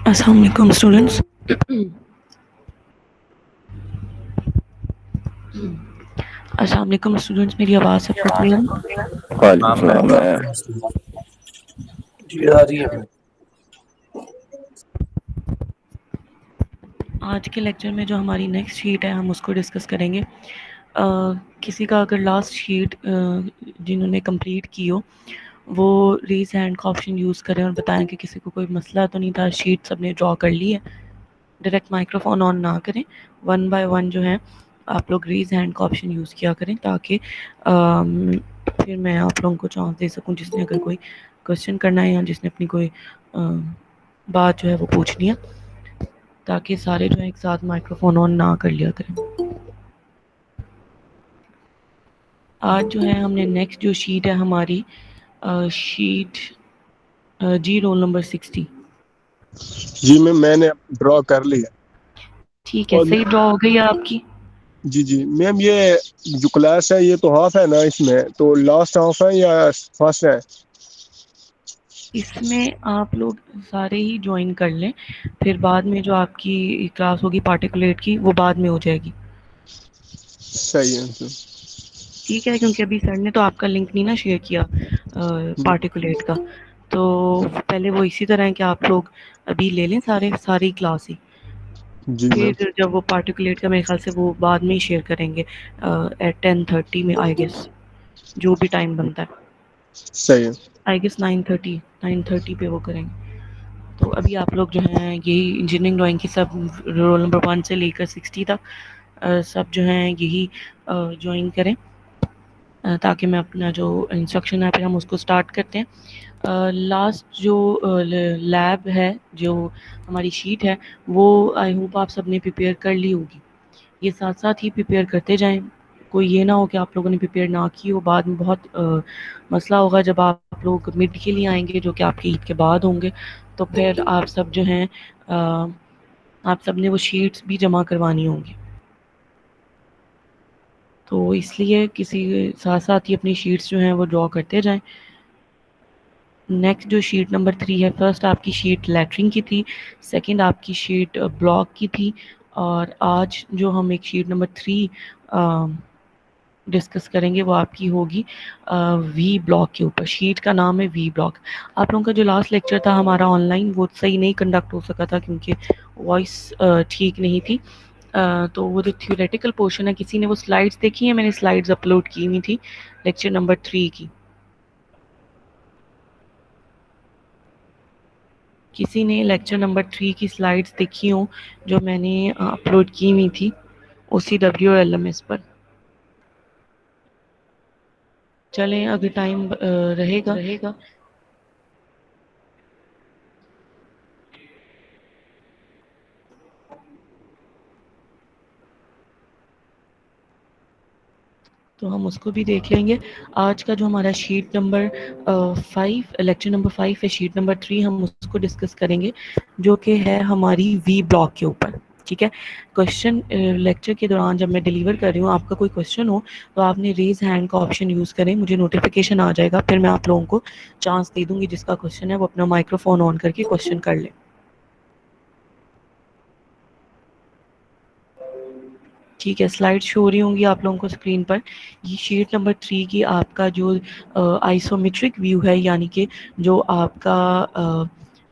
अस्सलाम वालेकुम स्टूडेंट्स। अस्सलाम वालेकुम स्टूडेंट्स, मेरी आवाज़ सबको क्लियर है? वालेकुम सलाम है। जी आ रही है। आज के लेक्चर में जो हमारी नेक्स्ट शीट है हम उसको डिस्कस करेंगे। किसी का अगर लास्ट शीट जिन्होंने कंप्लीट की हो वो रेज हैंड का ऑप्शन यूज़ करें और बताएं कि किसी को कोई मसला तो नहीं था, शीट सबने ड्रॉ कर ली है। डायरेक्ट माइक्रोफोन ऑन ना करें, वन बाय वन जो है आप लोग रेज हैंड का ऑप्शन यूज़ किया करें ताकि फिर मैं आप लोगों को चांस दे सकूं जिसने अगर कोई क्वेश्चन करना है या जिसने अपनी कोई बात जो है वो पूछनी है, ताकि सारे जो है एक साथ माइक्रोफोन ऑन ना कर लिया करें। आज जो है हमने नेक्स्ट जो शीट है हमारी शीट जी रोल नंबर 60। जी मैंने ड्रॉ कर लिया। ठीक है, और सही ड्रॉ हो गई है आपकी। जी जी मैम, ये जो क्लास है ये तो हाफ है ना, इसमें तो लास्ट हाफ है या फर्स्ट है? इसमें आप लोग सारे ही ज्वाइन कर लें, फिर बाद में जो आपकी क्लास होगी पार्टिकुलेट की वो बाद में हो जाएगी। सही है सर। ठीक है, क्योंकि अभी सर ने तो आपका लिंक नहीं ना शेयर किया पार्टिकुलेट का, तो पहले वो इसी तरह है कि आप लोग अभी ले लें सारी क्लास ही, जी मैम। फिर जब वो पार्टिकुलेट का मेरे ख्याल से वो बाद में ही शेयर करेंगे एट 10:30 में आई गेस, जो भी टाइम बनता है। सही है। आई गेस 9:30 पे वो करेंगे। तो अभी आप लोग जो हैं यही इंजीनियरिंग ड्राइंग की सब रोल नंबर 1 से लेकर 60 तक सब जो हैं यही ज्वाइन करें, ताकि मैं अपना जो इंस्ट्रक्शन है फिर हम उसको स्टार्ट करते हैं। लास्ट जो लैब है, जो हमारी शीट है, वो आई होप आप सब ने प्रिपेयर कर ली होगी। ये साथ साथ ही प्रिपेयर करते जाएं, कोई ये ना हो कि आप लोगों ने प्रिपेयर ना की हो, बाद में बहुत मसला होगा जब आप लोग मिड के लिए आएंगे जो कि आपकी ईद के बाद होंगे, तो फिर आप सब जो हैं आप सब ने वो शीट्स भी जमा करवानी होंगी, तो इसलिए किसी साथ साथ ही अपनी शीट्स जो हैं वो ड्रॉ करते जाएं। नेक्स्ट जो शीट नंबर 3 है, फर्स्ट आपकी शीट लेटरिंग की थी, सेकंड आपकी शीट ब्लॉक की थी, और आज जो हम एक शीट नंबर 3 डिस्कस करेंगे वो आपकी होगी वी ब्लॉक के ऊपर। शीट का नाम है वी ब्लॉक। आप लोगों का जो लास्ट लेक्चर था हमारा ऑनलाइन वो सही नहीं कंडक्ट हो सका था क्योंकि वॉइस ठीक नहीं थी। तो वो जो थ्योरेटिकल पोर्शन है, किसी ने वो स्लाइड्स देखी है? मैंने स्लाइड्स अपलोड की हुई थी लेक्चर नंबर 3 की। किसी ने लेक्चर नंबर 3 की स्लाइड्स देखी हो जो मैंने अपलोड की हुई थी उसी WLMS पर? चलें, अगर टाइम रहेगा तो हम उसको भी देख लेंगे। आज का जो हमारा शीट नंबर 5, लेक्चर नंबर 5 है, शीट नंबर 3 हम उसको डिस्कस करेंगे जो कि है हमारी वी ब्लॉक के ऊपर। ठीक है, क्वेश्चन लेक्चर के दौरान जब मैं डिलीवर कर रही हूँ आपका कोई क्वेश्चन हो तो आपने रेज हैंड का ऑप्शन यूज़ करें, मुझे नोटिफिकेशन आ जाएगा, फिर मैं आप लोगों को चांस दे दूँगी जिसका क्वेश्चन है वो अपना माइक्रोफोन ऑन करके क्वेश्चन कर ले। ठीक है, स्लाइड शो हो रही होंगी आप लोगों को स्क्रीन पर। ये शीट नंबर 3 की आपका जो आइसोमेट्रिक व्यू है, यानी कि जो आपका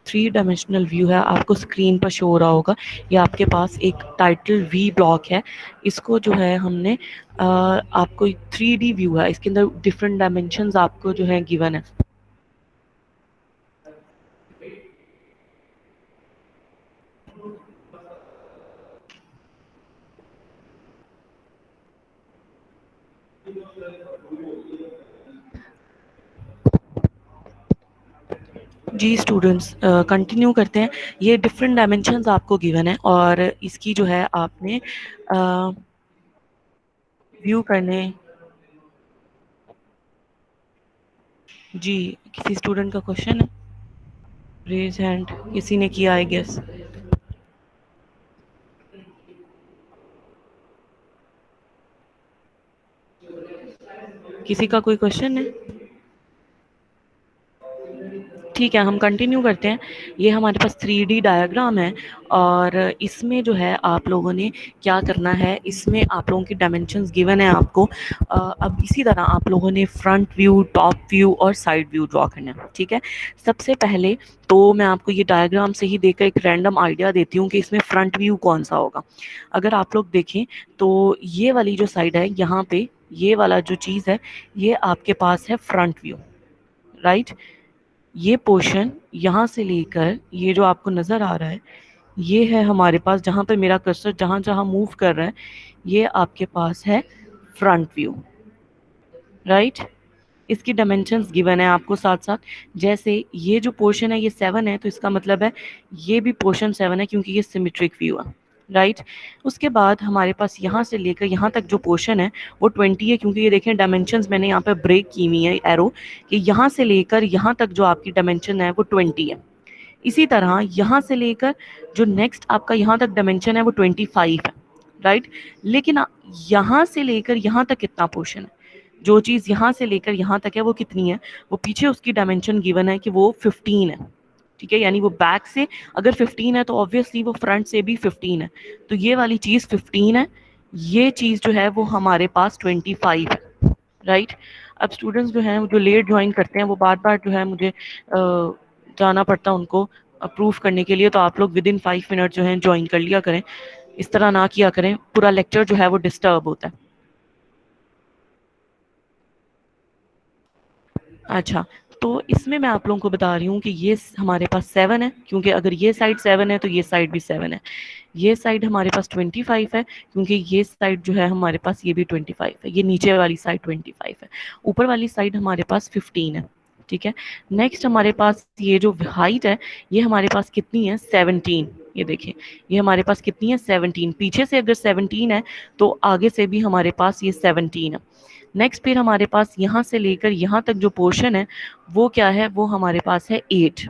3 डायमेंशनल व्यू है, आपको स्क्रीन पर शो हो रहा होगा। ये आपके पास एक टाइटल वी ब्लॉक है, इसको जो है हमने आपको 3D व्यू है, इसके अंदर डिफरेंट डायमेंशंस आपको जो है गिवन है। जी स्टूडेंट्स, कंटिन्यू करते हैं। ये डिफरेंट डायमेंशंस आपको गिवन है और इसकी जो है आपने व्यू करने। जी, किसी स्टूडेंट का क्वेश्चन है? रेज हैंड किसी ने किया आई गेस। किसी का कोई क्वेश्चन है? ठीक है, हम कंटिन्यू करते हैं। ये हमारे पास 3D डायग्राम है और इसमें जो है आप लोगों ने क्या करना है, इसमें आप लोगों की डायमेंशंस गिवन है आपको। अब इसी तरह आप लोगों ने फ्रंट व्यू, टॉप व्यू और साइड व्यू ड्रॉ करना है। ठीक है, सबसे पहले तो मैं आपको ये डायग्राम से ही देकर एक रैंडम आइडिया देती हूँ कि इसमें फ्रंट व्यू कौन सा होगा। अगर आप लोग देखें तो ये वाली जो साइड है, यहाँ पे ये वाला जो चीज़ है, ये आपके पास है फ्रंट व्यू, राइट। ये पोर्शन यहाँ से लेकर ये जो आपको नज़र आ रहा है, ये है हमारे पास, जहाँ पे मेरा कर्सर जहाँ जहाँ मूव कर रहा है, ये आपके पास है फ्रंट व्यू, राइट। इसकी डायमेंशंस गिवन है आपको साथ साथ। जैसे ये जो पोर्शन है ये 7 है, तो इसका मतलब है ये भी पोर्शन 7 है क्योंकि ये सिमेट्रिक व्यू है, राइट। उसके बाद हमारे पास यहाँ से लेकर यहाँ तक जो पोर्शन है वो 20 है, क्योंकि ये देखें डायमेंशंस मैंने यहाँ पे ब्रेक की हुई है एरो कि यहाँ से लेकर यहाँ तक जो आपकी डायमेंशन है वो 20 है। इसी तरह यहाँ से लेकर जो नेक्स्ट आपका यहाँ तक डायमेंशन है वो 25 है, राइट। लेकिन यहाँ से लेकर यहाँ तक कितना पोर्शन है, जो चीज़ यहाँ से लेकर यहाँ तक है वो कितनी है, वो पीछे उसकी डायमेंशन गिवन है कि वो 15 है। ठीक है, यानी वो बैक से अगर 15 है तो ऑब्वियसली वो फ्रंट से भी 15 है, तो ये वाली चीज़ 15 है, ये चीज़ जो है वो हमारे पास 25 है, राइट। अब स्टूडेंट्स जो हैं जो लेट ज्वाइन करते हैं वो बार बार जो है मुझे जाना पड़ता है उनको अप्रूव करने के लिए, तो आप लोग विद इन 5 मिनट जो है ज्वाइन कर लिया करें, इस तरह ना किया करें, पूरा लेक्चर जो है वो डिस्टर्ब होता है। अच्छा, तो इसमें मैं आप लोगों को बता रही हूँ कि ये हमारे पास 7 है, क्योंकि अगर ये साइड 7 है तो ये साइड भी 7 है। ये साइड हमारे पास 25 है, क्योंकि ये साइड जो है हमारे पास ये भी 25 है। ये नीचे वाली साइड 25 है, ऊपर वाली साइड हमारे पास 15 है। ठीक है, नेक्स्ट हमारे पास ये जो हाइट है ये हमारे पास कितनी है, 17। ये देखिए, ये हमारे पास कितनी है, 17। पीछे से अगर 17 है तो आगे से भी हमारे पास ये 17 है। नेक्स्ट फिर हमारे पास यहाँ से लेकर यहाँ तक जो पोर्शन है वो क्या है, वो हमारे पास है 8।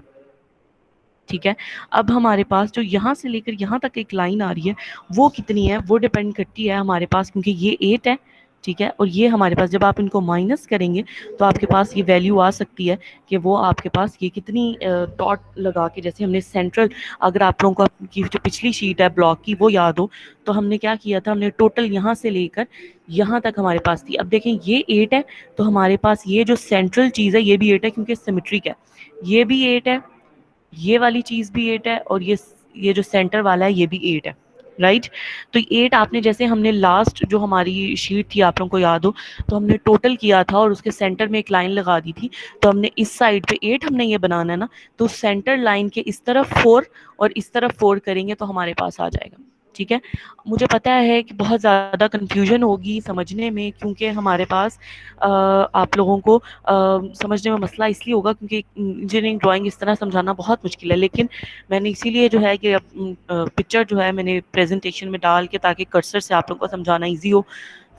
ठीक है, अब हमारे पास जो यहाँ से लेकर यहाँ तक एक लाइन आ रही है वो कितनी है, वो डिपेंड करती है हमारे पास, क्योंकि ये 8 है। ठीक है, और ये हमारे पास जब आप इनको माइनस करेंगे तो आपके पास ये वैल्यू आ सकती है कि वो आपके पास ये कितनी डॉट लगा के, जैसे हमने सेंट्रल, अगर आप लोगों को की जो पिछली शीट है ब्लॉक की वो याद हो तो हमने क्या किया था, हमने टोटल यहाँ से लेकर यहाँ तक हमारे पास थी। अब देखें ये 8 है तो हमारे पास ये जो सेंट्रल चीज़ है ये भी 8 है, क्योंकि सिमेट्रिक है। ये भी 8 है, ये वाली चीज़ भी 8 है, और ये जो सेंटर वाला है ये भी 8 है, राइट। तो 8 आपने, जैसे हमने लास्ट जो हमारी शीट थी आप लोगों को याद हो तो हमने टोटल किया था और उसके सेंटर में एक लाइन लगा दी थी, तो हमने इस साइड पे 8 हमने ये बनाना है ना, तो सेंटर लाइन के इस तरफ 4 और इस तरफ 4 करेंगे तो हमारे पास आ जाएगा। ठीक है, मुझे पता है कि बहुत ज़्यादा कन्फ्यूजन होगी समझने में, क्योंकि हमारे पास आप लोगों को समझने में मसला इसलिए होगा क्योंकि इंजीनियरिंग ड्राइंग इस तरह समझाना बहुत मुश्किल है, लेकिन मैंने इसीलिए जो है कि पिक्चर जो है मैंने प्रेजेंटेशन में डाल के, ताकि कर्सर से आप लोगों को समझाना ईजी हो।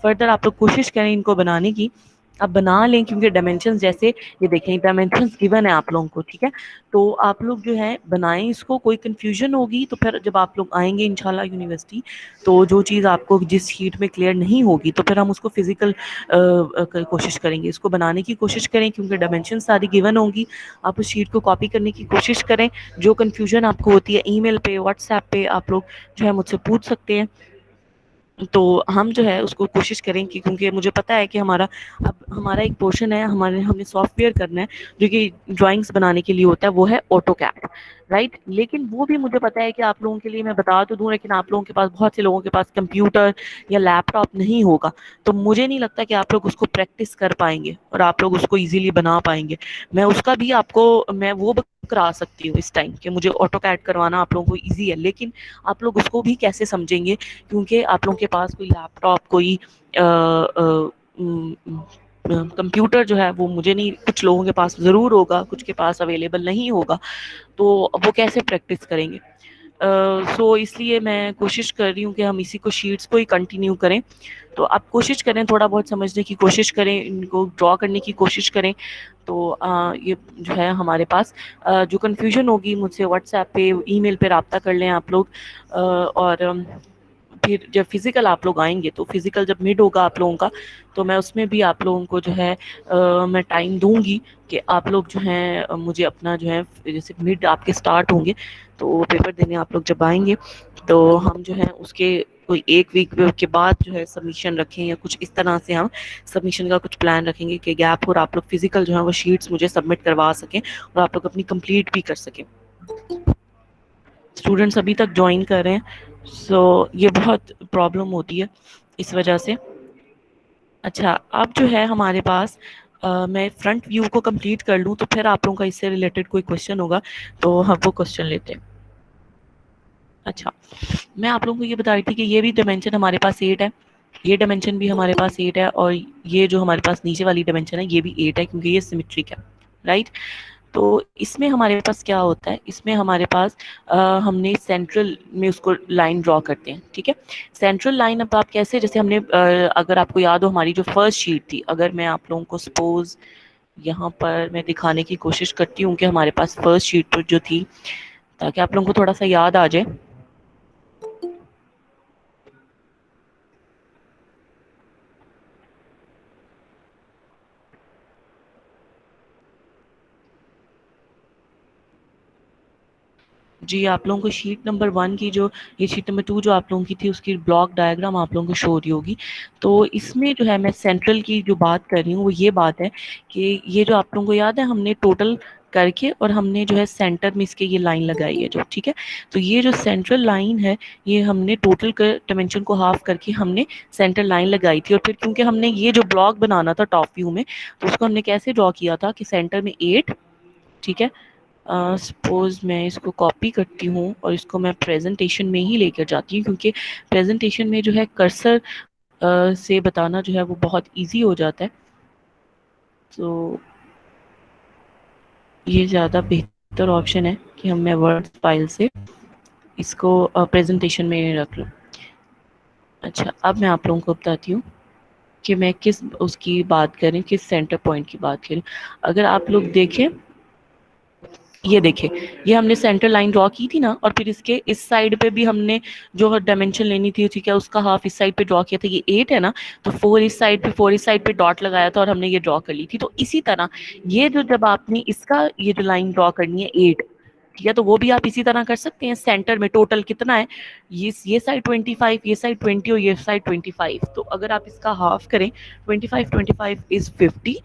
फर्दर आप लोग कोशिश करें इनको बनाने की, अब बना लें, क्योंकि डायमेंशंस जैसे ये देखें डायमेंशंस गिवन है आप लोगों को। ठीक है, तो आप लोग जो है बनाएं इसको, कोई कन्फ्यूजन होगी तो फिर जब आप लोग आएंगे इंशाल्लाह यूनिवर्सिटी, तो जो चीज़ आपको जिस शीट में क्लियर नहीं होगी तो फिर हम उसको फिजिकल कोशिश करेंगे, इसको बनाने की कोशिश करें, क्योंकि डायमेंशन सारी गिवन होंगी। आप उस शीट को कॉपी करने की कोशिश करें। जो कन्फ्यूजन आपको होती है ईमेल पे, व्हाट्सएप पे आप लोग जो है मुझसे पूछ सकते हैं, तो हम जो है उसको कोशिश करें कि, क्योंकि मुझे पता है कि अब हमारा एक पोर्शन है, हमने सॉफ्टवेयर करना है जो कि ड्राइंग्स बनाने के लिए होता है, वो है ऑटोकैड, राइट। लेकिन वो भी मुझे पता है कि आप लोगों के लिए मैं बता तो दूं, लेकिन आप लोगों के पास, बहुत से लोगों के पास कंप्यूटर या लैपटॉप नहीं होगा, तो मुझे नहीं लगता कि आप लोग उसको प्रैक्टिस कर पाएंगे और आप लोग उसको ईजिली बना पाएंगे। मैं उसका भी आपको मैं वो करा सकती हूँ इस टाइम कि मुझे ऑटोकैड करवाना आप लोगों को ईजी है, लेकिन आप लोग उसको भी कैसे समझेंगे, क्योंकि आप लोगों के पास कोई लैपटॉप, कोई कंप्यूटर जो है वो, मुझे नहीं, कुछ लोगों के पास ज़रूर होगा, कुछ के पास अवेलेबल नहीं होगा, तो वो कैसे प्रैक्टिस करेंगे। सो इसलिए मैं कोशिश कर रही हूँ कि हम इसी को, शीट्स को ही कंटिन्यू करें। तो आप कोशिश करें, थोड़ा बहुत समझने की कोशिश करें, इनको ड्रॉ करने की कोशिश करें। तो ये जो है हमारे पास जो कन्फ्यूजन होगी मुझसे व्हाट्सएप पे, ईमेल पे रब्ता कर लें आप लोग, और फिर जब फिजिकल आप लोग आएंगे तो फिजिकल जब मिड होगा आप लोगों का, तो मैं उसमें भी आप लोगों को जो है मैं टाइम दूंगी कि आप लोग जो हैं मुझे अपना जो है, जैसे मिड आपके स्टार्ट होंगे तो पेपर देने आप लोग जब आएंगे तो हम जो है उसके कोई एक वीक के बाद जो है सबमिशन रखें, या कुछ इस तरह से हम सबमिशन का कुछ प्लान रखेंगे कि गैप और आप लोग फिजिकल जो है वो शीट्स मुझे सबमिट करवा सकें और आप लोग अपनी कंप्लीट भी कर सकें। स्टूडेंट्स अभी तक ज्वाइन कर रहे हैं, सो ये बहुत प्रॉब्लम होती है इस वजह से। अच्छा, अब जो है हमारे पास मैं फ्रंट व्यू को कंप्लीट कर लूँ तो फिर आप लोगों का इससे रिलेटेड कोई क्वेश्चन होगा तो हम वो क्वेश्चन लेते हैं। अच्छा, मैं आप लोगों को ये बता रही थी कि ये भी डायमेंशन हमारे पास 8 है, ये डायमेंशन भी हमारे पास 8 है, और ये जो हमारे पास नीचे वाली डायमेंशन है ये भी 8 है क्योंकि ये सिमेट्रिक है, राइट। तो इसमें हमारे पास क्या होता है, इसमें हमारे पास हमने सेंट्रल में उसको लाइन ड्रॉ करते हैं, ठीक है। सेंट्रल लाइन अब आप कैसे, जैसे हमने अगर आपको याद हो हमारी जो फर्स्ट शीट थी, अगर मैं आप लोगों को सपोज यहाँ पर मैं दिखाने की कोशिश करती हूँ कि हमारे पास फर्स्ट शीट जो थी, ताकि आप लोगों को थोड़ा सा याद आ जाए। जी, आप लोगों को शीट नंबर 1 की जो, ये शीट नंबर 2 जो आप लोगों की थी उसकी ब्लॉक डायग्राम आप लोगों को शो हो रही होगी। तो इसमें जो है मैं सेंट्रल की जो बात कर रही हूँ वो ये बात है कि ये जो आप लोगों को याद है हमने टोटल करके और हमने जो है सेंटर में इसके ये लाइन लगाई है जो, ठीक है। तो ये जो सेंट्रल लाइन है ये हमने टोटल डायमेंशन को हाफ करके हमने सेंटर लाइन लगाई थी, और फिर क्योंकि हमने ये जो ब्लॉक बनाना था टॉप व्यू में तो उसको हमने कैसे ड्रॉ किया था कि सेंटर में 8, ठीक है। सपोज मैं इसको कॉपी करती हूँ और इसको मैं प्रेजेंटेशन में ही लेकर जाती हूँ क्योंकि प्रेजेंटेशन में जो है कर्सर से बताना जो है वो बहुत इजी हो जाता है, तो ये ज़्यादा बेहतर ऑप्शन है कि हम मैं वर्ड फाइल से इसको प्रेजेंटेशन में रख लूँ। अच्छा, अब मैं आप लोगों को बताती हूँ कि मैं किस उसकी बात करें, किस सेंटर पॉइंट की बात करें। अगर आप लोग देखें, ये देखिए, ये हमने सेंटर लाइन ड्रॉ की थी ना, और फिर इसके इस साइड पे भी हमने जो डायमेंशन लेनी थी, ठीक है, उसका हाफ इस साइड पे ड्रॉ किया था, ये 8 है ना, तो 4 इस साइड पे, 4 इस साइड पे डॉट लगाया था और हमने ये ड्रॉ कर ली थी। तो इसी तरह ये जो जब आपने इसका ये जो लाइन ड्रॉ करनी है 8, ठीक है, तो वो भी आप इसी तरह कर सकते हैं। सेंटर में टोटल कितना है, ये साइड 25, ये साइड 20 और ये साइड 25, तो अगर आप इसका हाफ करें 25 is 50,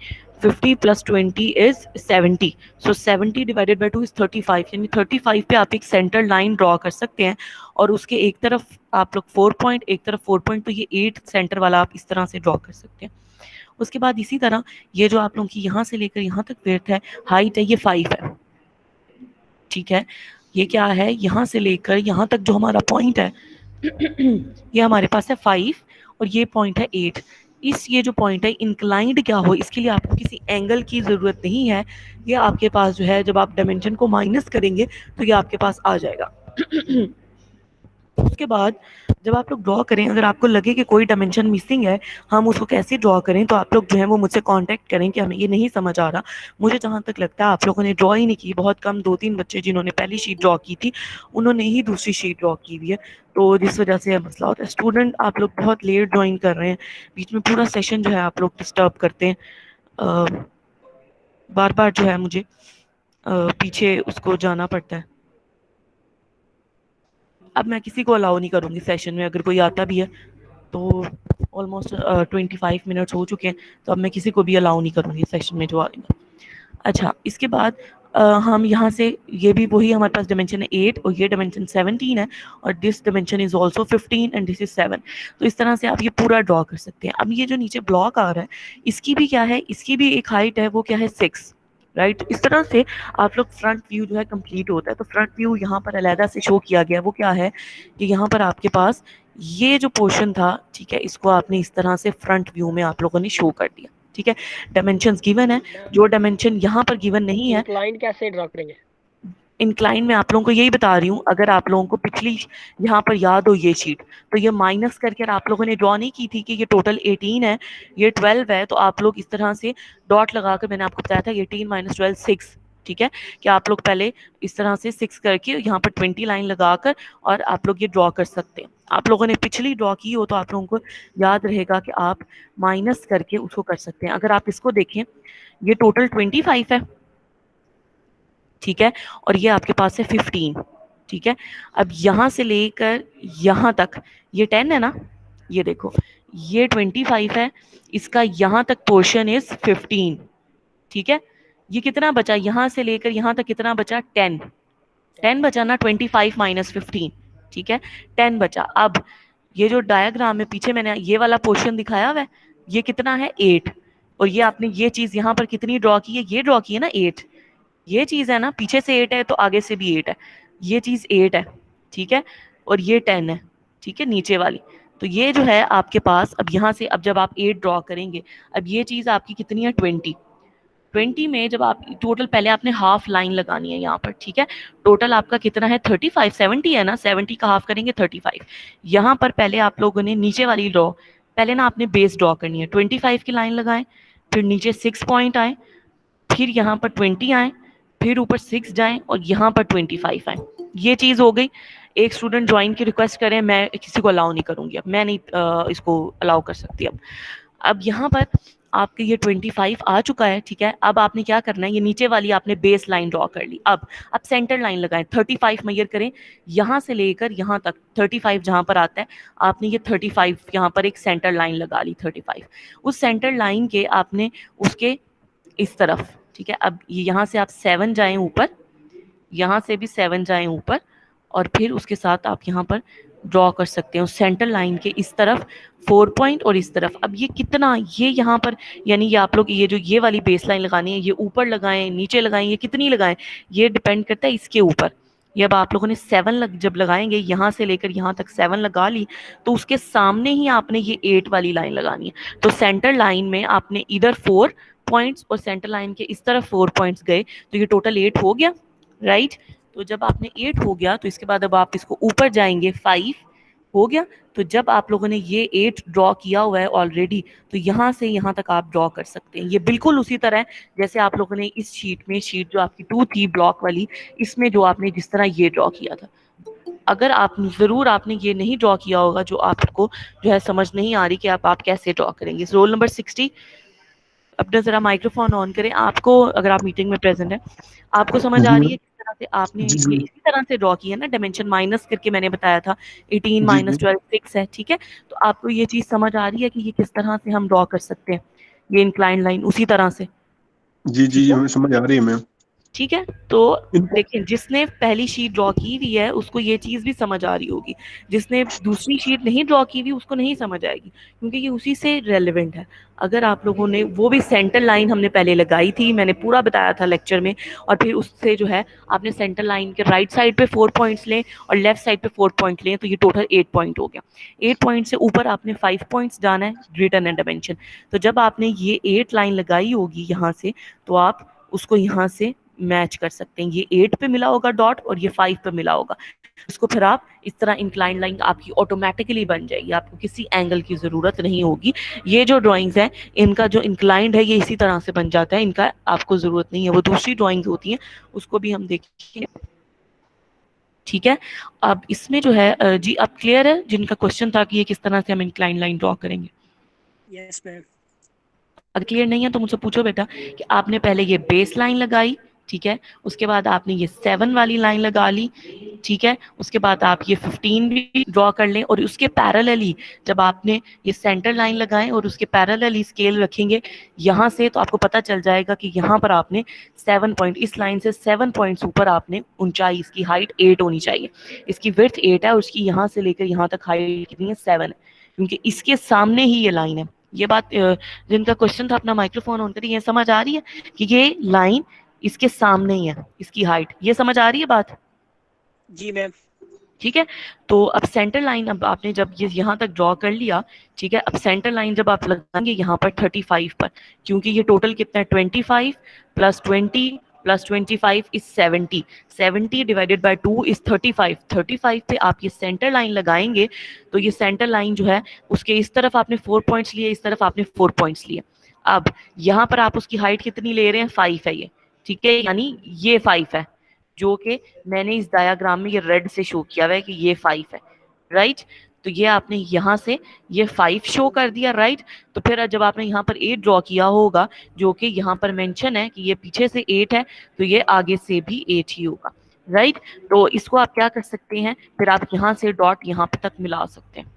50 plus 20 is 70, so 70 divided by 2 is 35, यानी 35 पे आप एक सेंटर लाइन ड्रॉ कर सकते हैं और उसके एक तरफ आप लोग 4 पॉइंट, एक तरफ 4 पॉइंट, तो ये 8 सेंटर वाला आप इस तरह से ड्रॉ कर सकते हैं। उसके बाद इसी तरह ये जो आप लोगों की यहाँ से लेकर यहाँ तक विड्थ है, हाइट है, ये 5 है, ठीक है। ये क्या है, यहाँ से लेकर यहाँ तक जो हमारा पॉइंट है ये हमारे पास है 5 और ये पॉइंट है 8। इस ये जो पॉइंट है इंक्लाइंड क्या हो, इसके लिए आपको किसी एंगल की ज़रूरत नहीं है, ये आपके पास जो है जब आप डायमेंशन को माइनस करेंगे तो ये आपके पास आ जाएगा। उसके बाद जब आप लोग ड्रॉ करें, अगर आपको लगे कि कोई डायमेंशन मिसिंग है, हम उसको कैसे ड्रॉ करें, तो आप लोग जो है वो मुझसे कांटेक्ट करें कि हमें ये नहीं समझ आ रहा। मुझे जहाँ तक लगता है आप लोगों ने ड्रॉ ही नहीं की, बहुत कम 2-3 बच्चे जिन्होंने पहली शीट ड्रॉ की थी उन्होंने ही दूसरी शीट ड्रॉ की हुई है, तो जिस वजह से मसला होता है। स्टूडेंट आप लोग बहुत लेट ज्वाइन कर रहे हैं, बीच में पूरा सेशन जो है आप लोग डिस्टर्ब करते हैं, बार बार जो है मुझे पीछे उसको जाना पड़ता है। अब मैं किसी को अलाउ नहीं करूँगी सेशन में, अगर कोई आता भी है तो ऑलमोस्ट 25 मिनट्स हो चुके हैं, तो अब मैं किसी को भी अलाउ नहीं करूँगी सेशन में जो आएगा। अच्छा, इसके बाद हम यहाँ से ये भी वही हमारे पास डायमेंशन है 8 और ये डायमेंशन 17 है और this dimension is also 15 and this is 7, तो इस तरह से आप ये पूरा ड्रॉ कर सकते हैं। अब ये जो नीचे ब्लॉक आ रहा है इसकी भी क्या है, इसकी भी एक हाइट है, वो क्या है 6, राइट। इस तरह से आप लोग फ्रंट व्यू जो है कंप्लीट होता है। तो फ्रंट व्यू यहाँ पर अलहदा से शो किया गया है, वो क्या है कि यहाँ पर आपके पास ये जो पोर्शन था, ठीक है, इसको आपने इस तरह से फ्रंट व्यू में आप लोगों ने शो कर दिया, ठीक है। डायमेंशंस गिवन है, जो डायमेंशन यहाँ पर गिवन नहीं है, इंक्लाइन कैसे ड्रॉ करेंगे? इंक्लाइन में आप लोगों को यही बता रही हूँ, अगर आप लोगों को पिछली यहाँ पर याद हो ये शीट, तो ये माइनस करके आप लोगों ने ड्रॉ नहीं की थी कि ये टोटल 18 है, ये 12 है, तो आप लोग इस तरह से डॉट लगाकर, मैंने आपको बताया था 18 - 12 6, ठीक है, कि आप लोग पहले इस तरह से 6 करके यहाँ पर 20 लाइन लगाकर और आप लोग ये ड्रॉ कर सकते हैं। आप लोगों ने पिछली ड्रॉ की हो तो आप लोगों को याद रहेगा कि आप माइनस करके उसको कर सकते हैं। अगर आप इसको देखें, ये टोटल 25 है, ठीक है, और ये आपके पास है 15, ठीक है। अब यहाँ से लेकर यहाँ तक ये 10 है ना, ये देखो ये 25 है, इसका यहाँ तक पोर्शन इज 15, ठीक है। ये कितना बचा, यहाँ से लेकर यहाँ तक कितना बचा, 10 बचा ना, 25 माइनस 15, ठीक है, 10 बचा। अब ये जो डायग्राम में पीछे मैंने ये वाला पोर्शन दिखाया हुआ है, ये कितना है, 8, और ये आपने ये चीज यहाँ पर कितनी ड्रॉ की है, ये ड्रॉ की है ना 8, ये चीज है ना, पीछे से 8 है तो आगे से भी 8 है, ये चीज 8 है, ठीक है, और ये 10 है, ठीक है, नीचे वाली। तो ये जो है आपके पास, अब यहाँ से अब जब आप 8 ड्रॉ करेंगे, अब ये चीज आपकी कितनी है, 20 में जब आप टोटल, पहले आपने हाफ लाइन लगानी है यहाँ पर, ठीक है। टोटल आपका कितना है, 35, 70 है ना, 70 का हाफ करेंगे 35। यहाँ पर पहले आप लोगों ने नीचे वाली ड्रॉ, पहले ना आपने बेस ड्रॉ करनी है, 25 की लाइन लगाएं, फिर नीचे 6 पॉइंट आए, फिर यहाँ पर 20 आए, फिर ऊपर 6 जाएं और यहाँ पर 25 आए। ये चीज हो गई। एक स्टूडेंट ज्वाइन की रिक्वेस्ट करें, मैं किसी को अलाउ नहीं करूंगी, अब मैं नहीं इसको अलाउ कर सकती। अब यहाँ पर आपके ये 25 आ चुका है, ठीक है। अब आपने क्या करना है, ये नीचे वाली आपने बेस लाइन ड्रॉ कर ली। अब सेंटर लाइन लगाएं, 35 मेजर करें, यहाँ से लेकर यहाँ तक 35 जहाँ पर आता है, आपने ये 35 यहाँ पर एक सेंटर लाइन लगा ली, 35। उस सेंटर लाइन के आपने उसके इस तरफ, ठीक है। अब यहाँ से आप 7 जाएं ऊपर, यहाँ से भी 7 जाएं ऊपर, और फिर उसके साथ आप यहाँ पर ड्रॉ कर सकते हैं सेंटर लाइन के इस तरफ 4 पॉइंट और इस तरफ। अब ये कितना, ये यहाँ पर, यानी ये आप लोग ये जो ये वाली बेस लाइन लगानी है, ये ऊपर लगाएं नीचे लगाएं, ये कितनी लगाएं, ये डिपेंड करता है इसके ऊपर। ये अब आप लोगों ने 7 जब लगाएंगे, यहाँ से लेकर यहाँ तक 7 लगा ली, तो उसके सामने ही आपने ये 8 वाली लाइन लगानी है। तो सेंटर लाइन में आपने इधर 4 पॉइंट्स और सेंटर लाइन के इस तरफ 4 पॉइंट्स गए, तो ये टोटल 8 हो गया, राइट। तो जब आपने 8 हो गया, तो इसके बाद अब आप इसको ऊपर जाएंगे, 5 हो गया। तो जब आप लोगों ने ये 8 ड्रॉ किया हुआ है ऑलरेडी, तो यहाँ से यहाँ तक आप ड्रॉ कर सकते हैं। ये बिल्कुल उसी तरह है जैसे आप लोगों ने इस शीट में, शीट जो आपकी 2 थी ब्लॉक वाली, इसमें जो आपने जिस तरह ये ड्रॉ किया था। अगर आप जरूर आपने ये नहीं ड्रॉ किया होगा, जो आपको जो है समझ नहीं आ रही कि आप कैसे ड्रॉ करेंगे। रोल नंबर 60, अपना जरा माइक्रोफोन ऑन करें। आपको, अगर आप मीटिंग में प्रेजेंट है, आपको समझ आ रही है किस तरह से आपने जी ये जी इसी तरह से ड्रॉ किया ना, डायमेंशन माइनस करके मैंने बताया था, 18 जी माइनस 12 6 है, ठीक है। तो आपको ये चीज समझ आ रही है कि ये किस तरह से हम ड्रॉ कर सकते हैं, ये इंक्लाइन लाइन उसी तरह से, जी जी ठीक है, हमें समझ आ रही है मैम। ठीक है। तो इनको देखिए, जिसने पहली शीट ड्रॉ की हुई है उसको ये चीज भी समझ आ रही होगी, जिसने दूसरी शीट नहीं ड्रॉ की हुई उसको नहीं समझ आएगी, क्योंकि ये उसी से रेलेवेंट है। अगर आप लोगों ने वो भी सेंटर लाइन हमने पहले लगाई थी, मैंने पूरा बताया था लेक्चर में, और फिर उससे जो है आपने सेंटर लाइन के राइट साइड पे 4 पॉइंट्स लें और लेफ्ट साइड पे 4 पॉइंट लें, तो ये टोटल 8 पॉइंट हो गया। 8 पॉइंट से ऊपर आपने 5 पॉइंट्स जाना है, रिटर्न एंड डायमेंशन। तो जब आपने ये 8 लाइन लगाई होगी यहाँ से, तो आप उसको यहाँ से मैच कर सकते हैं। ये 8 पे मिला होगा डॉट और ये 5 पे मिला होगा, उसको फिर आप इस तरह इंक्लाइन लाइन आपकी ऑटोमेटिकली बन जाएगी, आपको किसी एंगल की जरूरत नहीं होगी। ये जो ड्राइंग्स हैं, इनका जो इंक्लाइंड है ये इसी तरह से बन जाता है, इनका आपको जरूरत नहीं है। वो दूसरी ड्राइंग्स होती हैं, उसको भी हम देखेंगे, ठीक है। अब इसमें जो है जी, अब क्लियर है जिनका क्वेश्चन था कि ये किस तरह से हम इंक्लाइन लाइन ड्रॉ करेंगे? Yes ma'am. अगर क्लियर नहीं है तो मुझसे पूछो बेटा, कि आपने पहले ये बेस लाइन लगाई, ठीक है, उसके बाद आपने ये 7 वाली लाइन लगा ली, ठीक है, उसके बाद आप ये 15 भी ड्रॉ कर लें, और उसके पैरेलली जब आपने ये सेंटर लाइन लगाएं और उसके पैरेलली स्केल रखेंगे यहाँ से, तो आपको पता चल जाएगा कि यहाँ पर आपने 7 पॉइंट, इस लाइन से 7 पॉइंट्स ऊपर आपने ऊंचाई, इसकी हाइट 8 होनी चाहिए, इसकी विड्थ 8 है और उसकी यहाँ से लेकर यहाँ तक हाइट कितनी है, 7 है, क्योंकि इसके सामने ही ये लाइन है। ये बात जिनका क्वेश्चन था अपना माइक्रोफोन ऑन करिए, ये समझ आ रही है कि ये लाइन इसके सामने ही है, इसकी हाइट, ये समझ आ रही है बात? जी मैम। ठीक है। तो अब सेंटर लाइन, अब आपने जब ये यहाँ तक ड्रॉ कर लिया, ठीक है, अब सेंटर लाइन जब आप लगाएंगे यहाँ पर 35 पर, क्योंकि ये टोटल कितना है, 25 plus 20 plus 25 is 70, 70 divided by 2 is 35, 35 पे आप ये सेंटर लाइन लगाएंगे, तो ये सेंटर लाइन जो है उसके इस तरफ आपने 4 पॉइंट्स लिए, इस तरफ आपने 4 पॉइंट्स लिए। अब यहाँ पर आप उसकी हाइट कितनी ले रहे हैं, 5 है ये, ठीक है, यानी ये 5 है, जो कि मैंने इस डायग्राम में ये रेड से शो किया हुआ है कि ये 5 है, राइट। तो ये आपने यहाँ से ये 5 शो कर दिया, राइट। तो फिर जब आपने यहाँ पर 8 ड्रॉ किया होगा, जो कि यहाँ पर मेंशन है कि ये पीछे से 8 है, तो ये आगे से भी 8 ही होगा, राइट। तो इसको आप क्या कर सकते हैं, फिर आप यहाँ से डॉट यहाँ पे तक मिला सकते हैं।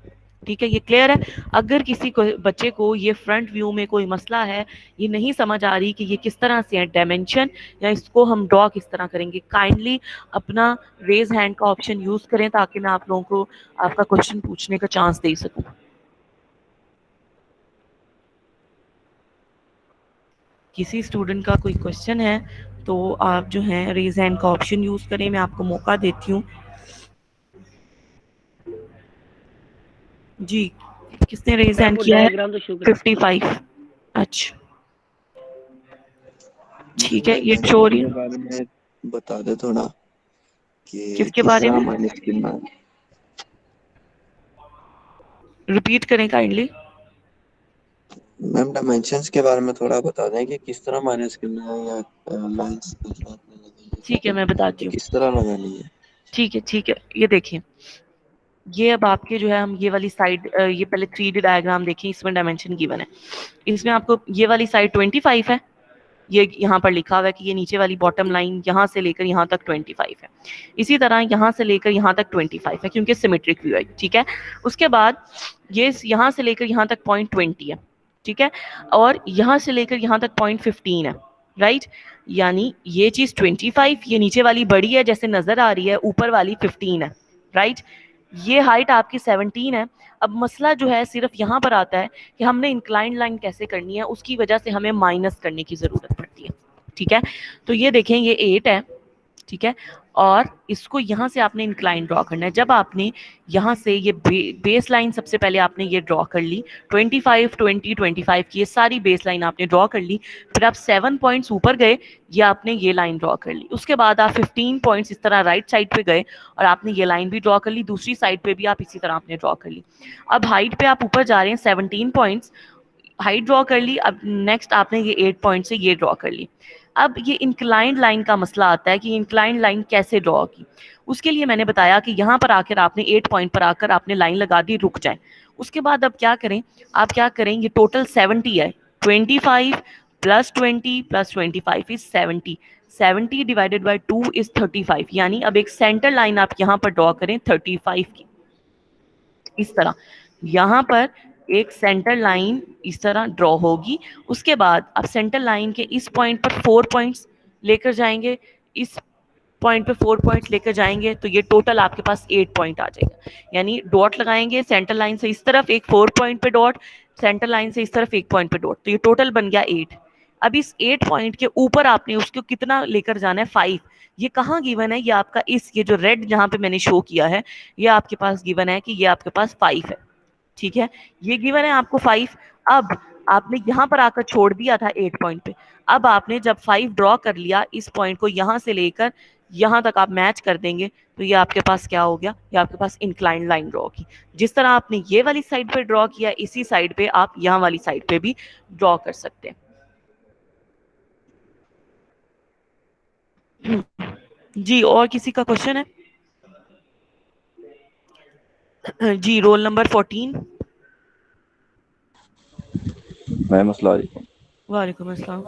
ठीक है, ये क्लियर है। अगर किसी को बच्चे को ये फ्रंट व्यू में कोई मसला है, ये नहीं समझ आ रही कि ये किस तरह से है डायमेंशन या इसको हम ड्रॉ किस तरह करेंगे, काइंडली अपना रेज हैंड का ऑप्शन यूज करें ताकि मैं आप लोगों को आपका क्वेश्चन पूछने का चांस दे सकूं। किसी स्टूडेंट का कोई क्वेश्चन है तो आप जो है रेज हैंड का ऑप्शन यूज करें, मैं आपको मौका देती हूँ। जी, किसने रेज हैंड वो किया है? डायग्राम तो शो कर 55। अच्छा ठीक है, ये शो रही के बारे में बता दे थोड़ा कि किसके किस बारे तरह में? माइनस करना है। रिपीट करें काइंडली। मैम डायमेंशंस के बारे में थोड़ा बता दें कि किस तरह माइनस करना है या लाइंस ठीक है, मैं बताती हूँ। किस तरह लगानी है। ठीक है, ये देखिए, ये अब आपके जो है हम ये वाली साइड, ये पहले 3D डायग्राम देखें, इसमें डायमेंशन गिवन है। इसमें आपको ये वाली साइड 25 है, ये यहाँ पर लिखा हुआ है कि ये नीचे वाली बॉटम लाइन यहाँ से लेकर यहाँ तक 25 है। इसी तरह यहाँ से लेकर यहाँ तक 25 है क्योंकि सिमेट्रिक व्यू है, ठीक है। उसके बाद ये यहाँ से लेकर यहाँ तक पॉइंट 20 है, ठीक है, और यहाँ से लेकर यहाँ तक पॉइंट 15 है, राइट। यानी ये चीज 25, ये नीचे वाली बड़ी है जैसे नजर आ रही है, ऊपर वाली 15 है, राइट। ये हाइट आपकी 17 है। अब मसला जो है सिर्फ यहाँ पर आता है कि हमने इंक्लाइंड लाइन कैसे करनी है, उसकी वजह से हमें माइनस करने की जरूरत पड़ती है, ठीक है। तो ये देखें, ये 8 है, ठीक है, और इसको यहाँ से आपने इंक्लाइन ड्रॉ करना है। जब आपने यहाँ से ये बेस लाइन सबसे पहले आपने ये ड्रॉ कर ली, 25 20 25 की ये सारी बेस लाइन आपने ड्रॉ कर ली। फिर आप 7 पॉइंट्स ऊपर गए, ये आपने ये लाइन ड्रॉ कर ली। उसके बाद आप 15 पॉइंट्स इस तरह राइट साइड पे गए और आपने ये लाइन भी ड्रॉ कर ली, दूसरी साइड पे भी आप इसी तरह आपने ड्रॉ कर ली। अब हाइट पे आप ऊपर जा रहे हैं, 17 पॉइंट्स हाइट ड्रॉ कर ली। अब नेक्स्ट आपने ये 8 पॉइंट से ये ड्रॉ कर ली। अब ये इंक्लाइंड लाइन का मसला आता है कि इंक्लाइंड लाइन कैसे ड्रॉ की। उसके लिए मैंने बताया कि यहाँ पर आकर आपने 8 पॉइंट पर आकर आपने लाइन लगा दी, रुक जाए। उसके बाद अब क्या करें, आप क्या करें, ये टोटल 70 है, 25 plus 20 plus 25 is 70, 70 divided by 2 is 35। यानी अब एक सेंटर लाइन आप यहाँ पर ड्रॉ करें 35 की, इस तरह यहाँ पर एक सेंटर लाइन इस तरह ड्रॉ होगी। उसके बाद आप सेंटर लाइन के इस पॉइंट पर 4 पॉइंट्स लेकर जाएंगे, इस पॉइंट पे 4 पॉइंट्स लेकर जाएंगे, तो ये टोटल आपके पास 8 पॉइंट आ जाएगा। यानी डॉट लगाएंगे सेंटर लाइन से इस तरफ एक 4 पॉइंट पे डॉट, सेंटर लाइन से इस तरफ एक पॉइंट पे डॉट, तो ये टोटल बन गया 8। अब इस 8 पॉइंट के ऊपर आपने उसको कितना लेकर जाना है, 5। ये कहाँ गिवन है, ये आपका इस ये जो रेड जहां पे मैंने शो किया है, ये आपके पास गिवन है कि ये आपके पास 5 है, ठीक है, ये गिवन है आपको 5। अब आपने यहाँ पर आकर छोड़ दिया था 8 पॉइंट पे। अब आपने जब 5 ड्रॉ कर लिया, इस पॉइंट को यहाँ से लेकर यहाँ तक आप मैच कर देंगे, तो ये आपके पास क्या हो गया, ये आपके पास इंक्लाइंड लाइन ड्रॉ की। जिस तरह आपने ये वाली साइड पे ड्रॉ किया, इसी साइड पे आप यहाँ वाली साइड पे भी ड्रॉ कर सकते हैं। जी, और किसी का क्वेश्चन है? जी, रोल नंबर 14। मैम अस्सलाम वालेकुम। वालेकुम अस्सलाम।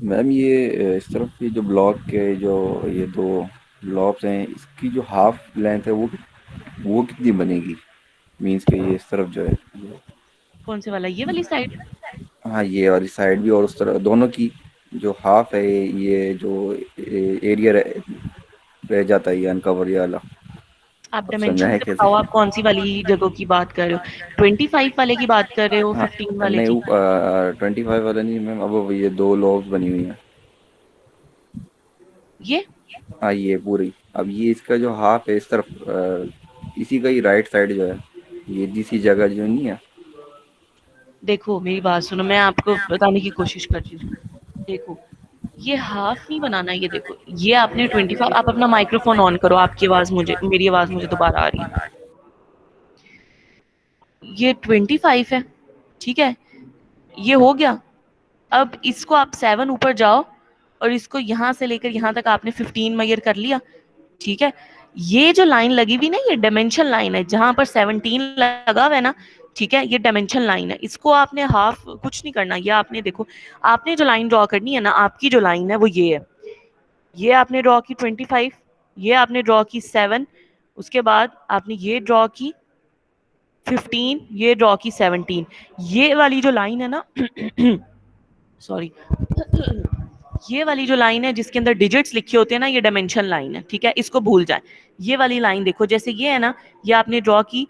मैम ये इस तरफ की जो ब्लॉक के जो ये दो ब्लॉक्स हैं, इसकी जो हाफ लेंथ है वो कितनी बनेगी? मींस के ये इस तरफ जो है, कौन से वाला, ये वाली साइड? हाँ ये वाली साइड भी और उस तरफ दोनों की जो हाफ है, ये जो एरिया रह जाता है ये अनकवर ये वाला, आप अब समझा डायमेंशन है से कैसे? बताओ, आप कौन सी वाली जगह की बात कर रहे हो, 25 वाले की बात कर रहे हो, हाँ 15 वाले नहीं, की? वो 25 वाला नहीं मैम, अब ये दो लॉब्स बनी हुई हैं। ये हाँ ये पूरी, अब ये इसका जो हाफ है इस तरफ इसी का ही राइट साइड जो है, ये इसी जगह जो नहीं है। देखो मेरी बात सुनो, मैं आपको बताने की कोशिश कर रही हूँ। देखो ये हाफ नहीं बनाना, ये देखो, ये आपने 25, आप अपना माइक्रोफोन ऑन करो, आपकी आवाज मुझे, मेरी आवाज मुझे दोबारा आ रही है। ये 25 है, ठीक है, ये हो गया। अब इसको आप 7 ऊपर जाओ, और इसको यहाँ से लेकर यहाँ तक आपने 15 मेजर कर लिया, ठीक है। ये जो लाइन लगी हुई ना, ये डायमेंशन लाइन है, जहां पर 17 लगा हुआ है ना, ठीक है, ये डायमेंशन लाइन है। इसको आपने हाफ कुछ नहीं करना, ये आपने देखो, आपने जो लाइन ड्रॉ करनी है ना, आपकी जो लाइन है वो ये है, ये आपने ड्रॉ की 25, ये आपने ड्रॉ की 7, उसके बाद आपने ये ड्रॉ की 15, ये ड्रॉ की 17। ये वाली जो लाइन है ना सॉरी ये वाली जो लाइन है जिसके अंदर डिजिट्स लिखे होते हैं ना, ये डायमेंशन लाइन है, ठीक है, इसको भूल जाए। ये वाली लाइन देखो, जैसे ये है ना, ये आपने ड्रॉ की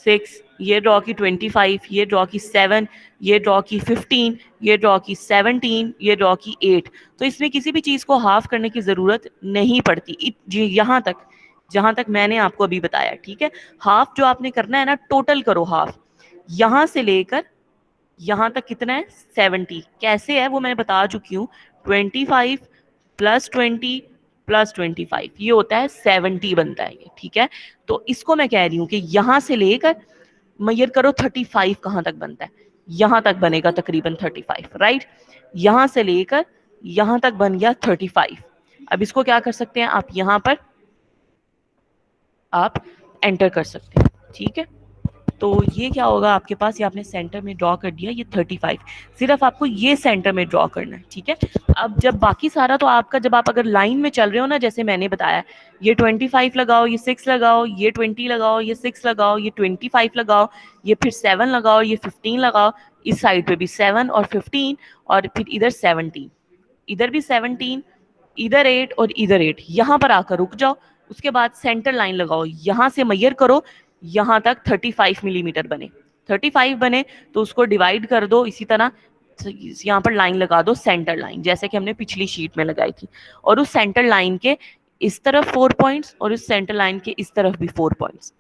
6, ये ड्रॉ की 25, ये ड्रॉ की 7, ये ड्रॉ की 15, ये ड्रॉ की 17, ये ड्रॉ की 8। तो इसमें किसी भी चीज को हाफ करने की जरूरत नहीं पड़ती, यहाँ तक जहां तक मैंने आपको अभी बताया, ठीक है। हाफ जो आपने करना है ना, टोटल करो हाफ, यहां से लेकर यहाँ तक कितना है 70। कैसे है वो मैं बता चुकी हूँ, 25 + 20 + 25 ये होता है 70 बनता है ये, ठीक है। तो इसको मैं कह रही हूँ कि यहाँ से लेकर मेजर करो 35 कहाँ तक बनता है, यहाँ तक बनेगा तकरीबन 35, राइट। यहाँ से लेकर यहाँ तक बन गया 35। अब इसको क्या कर सकते हैं आप, यहाँ पर आप एंटर कर सकते हैं, ठीक है। तो ये क्या होगा आपके पास, ये आपने सेंटर में ड्रॉ कर दिया, ये 35, सिर्फ आपको ये सेंटर में ड्रॉ करना है, ठीक है। अब जब बाकी सारा तो आपका, जब आप अगर लाइन में चल रहे हो ना, जैसे मैंने बताया, ये 25 लगाओ, ये 6 लगाओ, ये 20 लगाओ, ये 6 लगाओ, ये 25 लगाओ, ये फिर 7 लगाओ, ये 15 लगाओ, इस साइड पे भी 7 और 15, और फिर इधर 17, इधर भी 17, इधर 8 और इधर 8, यहाँ पर आकर रुक जाओ। उसके बाद सेंटर लाइन लगाओ, यहाँ से मेजर करो, यहाँ तक 35 मिलीमीटर बने, 35 बने तो उसको डिवाइड कर दो इसी तरह, यहाँ पर लाइन लगा दो, सेंटर लाइन, जैसे कि हमने पिछली शीट में लगाई थी। और उस सेंटर लाइन के इस तरफ 4 पॉइंट्स और उस सेंटर लाइन के इस तरफ भी 4 पॉइंट्स,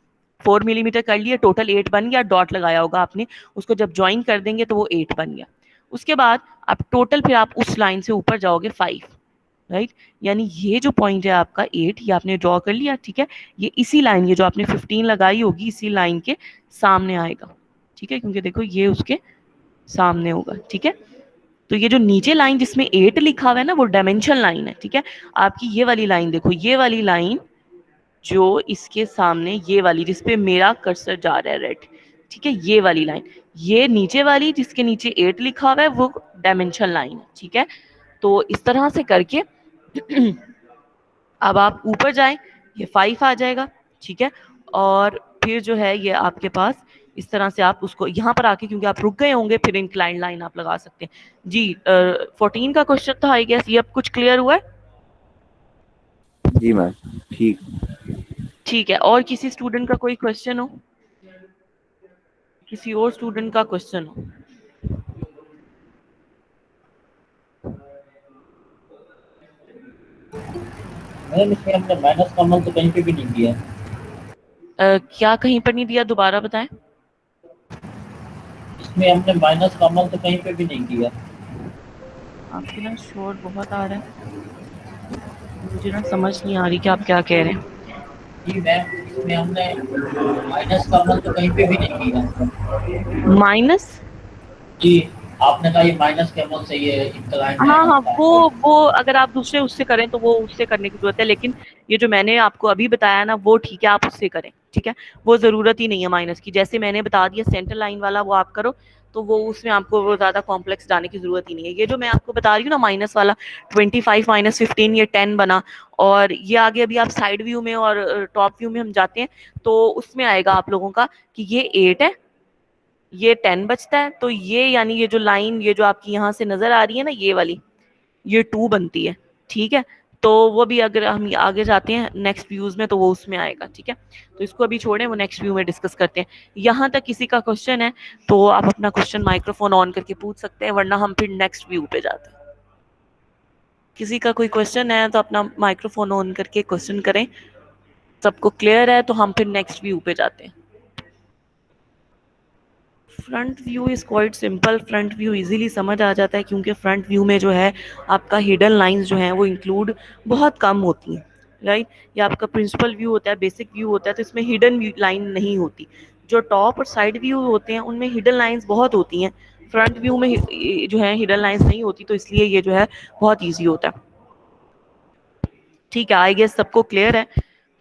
4 मिलीमीटर कर लिए, टोटल 8 बन गया। डॉट लगाया होगा आपने, उसको जब ज्वाइन कर देंगे तो वो 8 बन गया। उसके बाद आप टोटल फिर आप उस लाइन से ऊपर जाओगे 5, राइट। यानी ये जो पॉइंट है आपका 8, ये आपने ड्रॉ कर लिया, ठीक है। ये इसी लाइन, ये जो आपने 15 लगाई होगी, इसी लाइन के सामने आएगा, ठीक है, क्योंकि देखो ये उसके सामने होगा, ठीक है। तो ये जो नीचे लाइन जिसमें 8 लिखा हुआ है ना, वो डायमेंशन लाइन है, ठीक है। आपकी ये वाली लाइन देखो, ये वाली लाइन जो इसके सामने, ये वाली जिसपे मेरा कर्सर जा रहा है रेड, ठीक है, ये वाली लाइन, ये नीचे वाली जिसके नीचे 8 लिखा हुआ है वो डायमेंशन लाइन है, ठीक है। तो इस तरह से करके अब आप ऊपर जाएं, ये 5 आ जाएगा, ठीक है। और फिर जो है ये आपके पास इस तरह से आप उसको यहाँ पर आके, क्योंकि आप रुक गए होंगे, फिर इंक्लाइन लाइन आप लगा सकते हैं जी। 14 का क्वेश्चन था आई गेस, ये अब कुछ क्लियर हुआ है? जी मैम, ठीक। ठीक है, और किसी स्टूडेंट का कोई क्वेश्चन हो, किसी और स्टूडेंट का क्वेश्चन हो? मैम इसमें हमने माइनस का अमल तो कहीं पे भी नहीं दिया। क्या कहीं पर नहीं दिया, दोबारा बताएं। इसमें हमने माइनस का अमल तो कहीं पे भी नहीं किया। आपके ना शोर बहुत आ रहा है, मुझे ना समझ नहीं आ रही कि आप क्या कह रहे हैं। जी मैम, इसमें हमने माइनस का अमल तो कहीं पे भी नहीं किया। माइनस? जी, आपने कहा ये माइनस के अमल से ये इंक्लाइन हाँ हाँ, वो अगर आप दूसरे उससे करें तो वो उससे करने की जरूरत है, लेकिन ये जो मैंने आपको अभी बताया ना, वो ठीक है, आप उससे करें, ठीक है। वो जरूरत ही नहीं है माइनस की, जैसे मैंने बता दिया सेंटर लाइन वाला वो आप करो, तो वो उसमें आपको वो ज्यादा कॉम्प्लेक्स जाने की जरूरत ही नहीं है। ये जो मैं आपको बता रही हूँ ना, माइनस वाला 25 - 15 ये 10 बना, और ये आगे अभी आप साइड व्यू में और टॉप व्यू में हम जाते हैं तो उसमें आएगा आप लोगों का कि ये 8 है, ये 10 बचता है, तो ये यानी ये जो लाइन, ये जो आपकी यहाँ से नजर आ रही है ना, ये वाली, ये 2 बनती है, ठीक है। तो वो भी अगर हम आगे जाते हैं नेक्स्ट व्यूज में तो वो उसमें आएगा, ठीक है। तो इसको अभी छोड़ें, वो नेक्स्ट व्यू में डिस्कस करते हैं। यहाँ तक किसी का क्वेश्चन है तो आप अपना क्वेश्चन माइक्रोफोन ऑन करके पूछ सकते हैं, वरना हम फिर नेक्स्ट व्यू पे जाते हैं। किसी का कोई क्वेश्चन है तो अपना माइक्रोफोन ऑन करके क्वेश्चन करें। सबको क्लियर है तो हम फिर नेक्स्ट व्यू पे जाते हैं। Front view is quite simple, front view easily समझ आ जाता है, क्योंकि फ्रंट व्यू में जो है आपका हिडन लाइंस जो हैं वो इंक्लूड बहुत कम होती हैं, राइट। ये आपका प्रिंसिपल व्यू होता है, बेसिक व्यू होता है, तो इसमें हिडन लाइन नहीं होती। जो टॉप और साइड व्यू होते हैं उनमें हिडन लाइंस बहुत होती हैं, फ्रंट व्यू में जो है हिडन लाइंस नहीं होती, तो इसलिए ये जो है बहुत ईजी होता है। ठीक है, आई गेस सबको क्लियर है।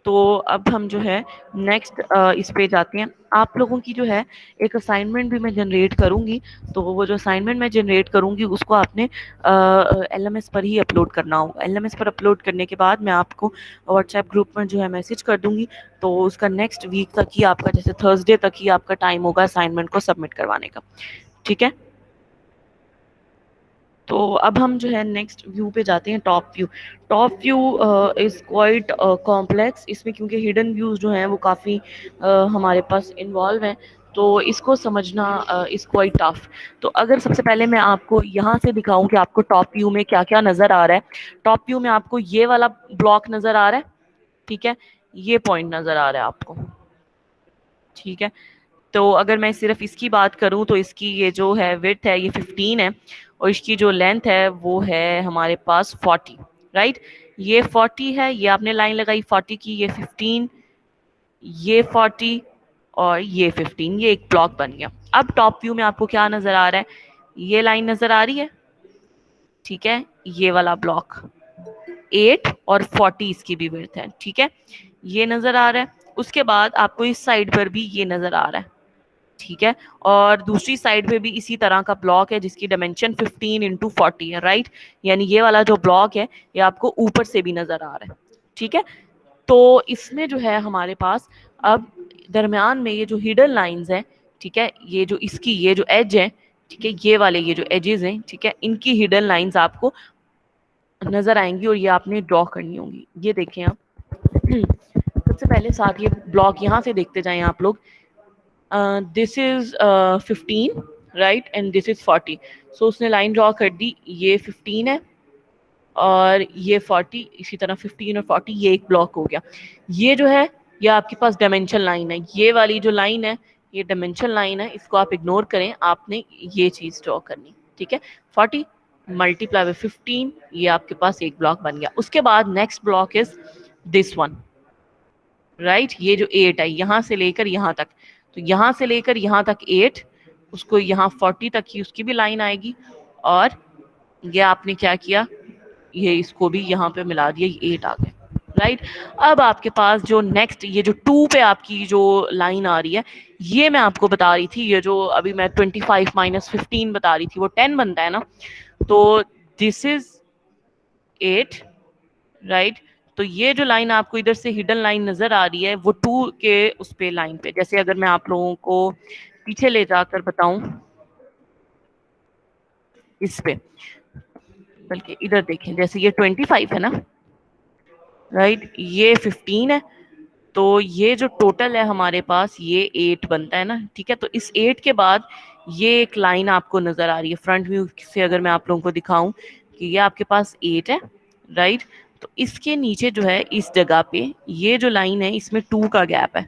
तो अब हम जो है नेक्स्ट इस पे जाते हैं। आप लोगों की जो है एक असाइनमेंट भी मैं जनरेट करूंगी, तो वो जो असाइनमेंट मैं जनरेट करूंगी उसको आपने LMS पर ही अपलोड करना होगा। LMS पर अपलोड करने के बाद मैं आपको व्हाट्सएप ग्रुप में जो है मैसेज कर दूंगी, तो उसका नेक्स्ट वीक तक ही आपका, जैसे थर्सडे तक ही आपका टाइम होगा असाइनमेंट को सबमिट करवाने का। ठीक है, तो अब हम जो है नेक्स्ट व्यू पे जाते हैं, top view. Top view is quite complex, इसमें क्योंकि हिडन व्यूज़ जो हैं वो काफ़ी हमारे पास इन्वॉल्व हैं, तो इसको समझना इज़ क्वाइट टफ। तो अगर सबसे पहले मैं आपको यहाँ से दिखाऊं कि आपको टॉप व्यू में क्या क्या नज़र आ रहा है। टॉप व्यू में आपको ये वाला ब्लॉक नज़र आ रहा है, ठीक है, ये पॉइंट नज़र आ रहा है आपको, ठीक है। तो अगर मैं सिर्फ इसकी बात करूं तो इसकी ये जो है विड्थ है ये 15 है, और इसकी जो लेंथ है वो है हमारे पास 40, राइट। ये 40 है, ये आपने लाइन लगाई 40 की, ये 15, ये 40 और ये 15, ये एक ब्लॉक बन गया। अब टॉप व्यू में आपको क्या नजर आ रहा है, ये लाइन नजर आ रही है, ठीक है, ये वाला ब्लॉक 8 और 40 इसकी भी विड्थ है, ठीक है, ये नजर आ रहा है। उसके बाद आपको इस साइड पर भी ये नजर आ रहा है, ठीक है, और दूसरी साइड पे भी इसी तरह का ब्लॉक है जिसकी डायमेंशन 15 इंटू 40 है, राइट। यानी ये वाला जो ब्लॉक है ये आपको ऊपर से भी नजर आ रहा है, ठीक है। तो इसमें जो है हमारे पास अब दरमियान में ये जो हिडन लाइंस हैं, ठीक है, ये जो इसकी ये जो एज है, ठीक है, ये वाले ये जो एजेस हैं, ठीक है, इनकी हिडन लाइंस आपको नजर आएंगी और ये आपने ड्रॉ करनी होंगी। ये देखें आप सबसे पहले साथ ये ब्लॉक यहाँ से देखते जाएं आप लोग। This is 15, right, and this is 40। सो उसने लाइन ड्रॉ कर दी, ये 15 है और ये 40, इसी तरह 15 और 40, ये एक ब्लॉक हो गया। ये जो है ये आपके पास डायमेंशन लाइन है, ये वाली जो लाइन है ये डायमेंशन लाइन है, इसको आप इग्नोर करें, आपने ये चीज ड्रॉ करनी, ठीक है। 40 मल्टीप्लाई बाय 15, ये आपके पास एक ब्लॉक बन गया। उसके बाद next block is this one, right, ये जो 8 है यहाँ से लेकर यहाँ तक, तो यहाँ से लेकर यहाँ तक 8, उसको यहाँ 40 तक ही उसकी भी लाइन आएगी, और ये आपने क्या किया, ये इसको भी यहाँ पे मिला दिया, ये 8 आ गए, राइट। अब आपके पास जो नेक्स्ट ये जो 2 पे आपकी जो लाइन आ रही है, ये मैं आपको बता रही थी, ये जो अभी मैं 25 माइनस 15 बता रही थी वो 10 बनता है ना, तो दिस इज 8, राइट। तो ये जो लाइन आपको इधर से हिडन लाइन नजर आ रही है वो 2 के उस पे लाइन पे, जैसे अगर मैं आप लोगों को पीछे ले जाकर बताऊं इस पे, बल्कि इधर देखें, जैसे ये 25 है ना, राइट, ये 15 है, तो ये जो टोटल है हमारे पास ये 8 बनता है ना, ठीक है। तो इस 8 के बाद ये एक लाइन आपको नजर आ रही है फ्रंट व्यू से, अगर मैं आप लोगों को दिखाऊं कि ये आपके पास 8 है, राइट। तो इसके नीचे जो है इस जगह पे ये जो लाइन है इसमें 2 का गैप है,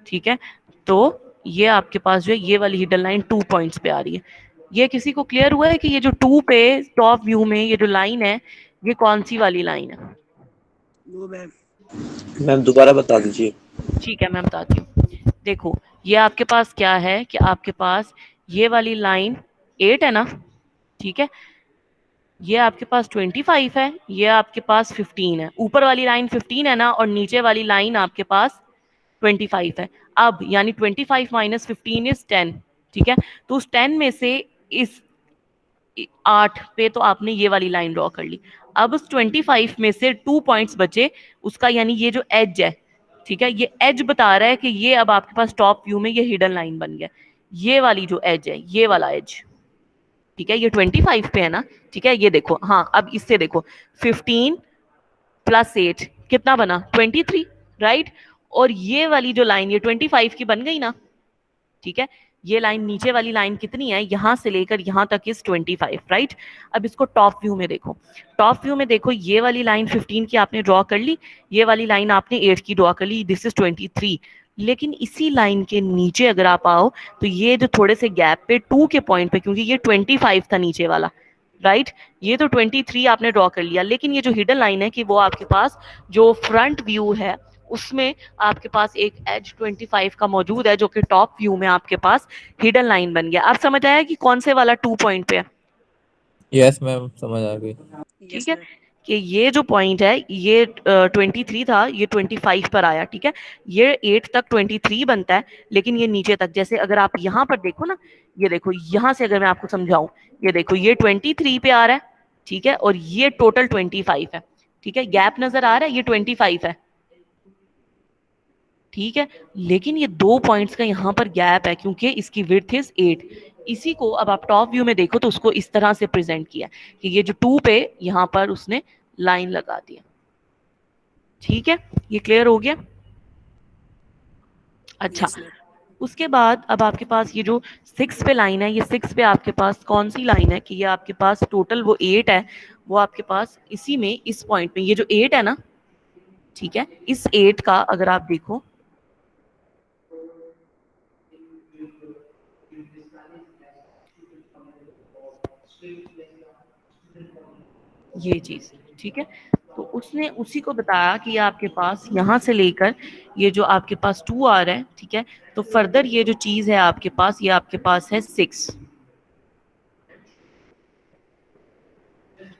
ठीक है। तो ये आपके पास जो है ये वाली हिडन लाइन 2 पॉइंट्स पे आ रही है। ये किसी को क्लियर हुआ है कि ये जो 2 पे टॉप व्यू में ये जो लाइन है ये कौन सी वाली लाइन है? वो मैम मैम दोबारा बता दीजिए। ठीक है, मैं बताती हूँ। देखो ये आपके पास क्या है कि आपके पास ये वाली लाइन 8 है ना, ठीक है, ये आपके पास 25 है, ये आपके पास 15 है, ऊपर वाली लाइन 15 है ना, और नीचे वाली लाइन आपके पास 25 है। अब यानी 25 माइनस 15 इज 10, ठीक है। तो उस 10 में से इस 8 पे तो आपने ये वाली लाइन ड्रॉ कर ली। अब उस 25 में से 2 पॉइंट्स बचे उसका, यानी ये जो एज है, ठीक है, ये एज बता रहा है कि ये अब आपके पास टॉप व्यू में ये हिडन लाइन बन गया, ये वाली जो एज है, ये वाला एज, ठीक है, ये 25 पे है ना, ठीक है। ये देखो, हाँ अब इससे देखो 15 प्लस 8 कितना बना, 23, राइट। और ये वाली जो लाइन ये 25 की बन गई ना, ठीक है। ये लाइन नीचे वाली लाइन कितनी है, यहां से लेकर यहां तक इज 25, राइट। अब इसको टॉप व्यू में देखो, टॉप व्यू में देखो, ये वाली लाइन 15 की आपने ड्रॉ कर ली, ये वाली लाइन आपने 8 की ड्रॉ कर ली, दिस इज 23। लेकिन इसी लाइन के नीचे अगर आप आओ तो ये जो थोड़े से गैप पे 2 के पॉइंट पे, क्योंकि ये 25 था नीचे वाला, राइट, ये तो 23 आपने ड्रॉ कर लिया, लेकिन ये जो हिडन लाइन है कि वो आपके पास जो फ्रंट व्यू है उसमें आपके पास एक एज 25 का मौजूद है जो कि टॉप व्यू में आपके पास हिडन लाइन बन गया। आप समझ आया कि कौन से वाला 2 पॉइंट पे है? यस मैम, समझ आ गई। यस ठीक है, मैम। कि ये जो पॉइंट है ये 23 था, ये 25 पर आया। ठीक है, ये 8 तक 23 बनता है, लेकिन ये नीचे तक, जैसे अगर आप यहाँ पर देखो ना, ये देखो यहाँ से अगर मैं आपको समझाऊं, ये देखो ये 23 पे आ रहा है, ठीक है, और ये टोटल 25 है। ठीक है, गैप नजर आ रहा है, ये 25 है। ठीक है, लेकिन ये 2 पॉइंट्स का यहाँ पर गैप है क्योंकि इसकी विड्थ इज 8। इसी को अब आप टॉप व्यू में देखो तो उसको इस तरह से प्रेजेंट किया कि ये जो 2 पे यहाँ पर उसने लाइन लगा दिया। ठीक है, ये क्लियर हो गया? अच्छा, यस मैम। उसके बाद अब आपके पास ये जो 6 पे लाइन है, ये 6 पे आपके पास कौन सी लाइन है कि ये आपके पास टोटल वो 8 है, वो आपके पास इसी में इस पॉइंट में ये जो 8 है ना, ठीक है, इस 8 का अगर आप देखो, ये चीज, ठीक है, तो उसने उसी को बताया कि आपके पास यहाँ से लेकर ये जो आपके पास 2 आ रहा है, ठीक है, तो फर्दर ये जो चीज है आपके पास, ये आपके पास है 6।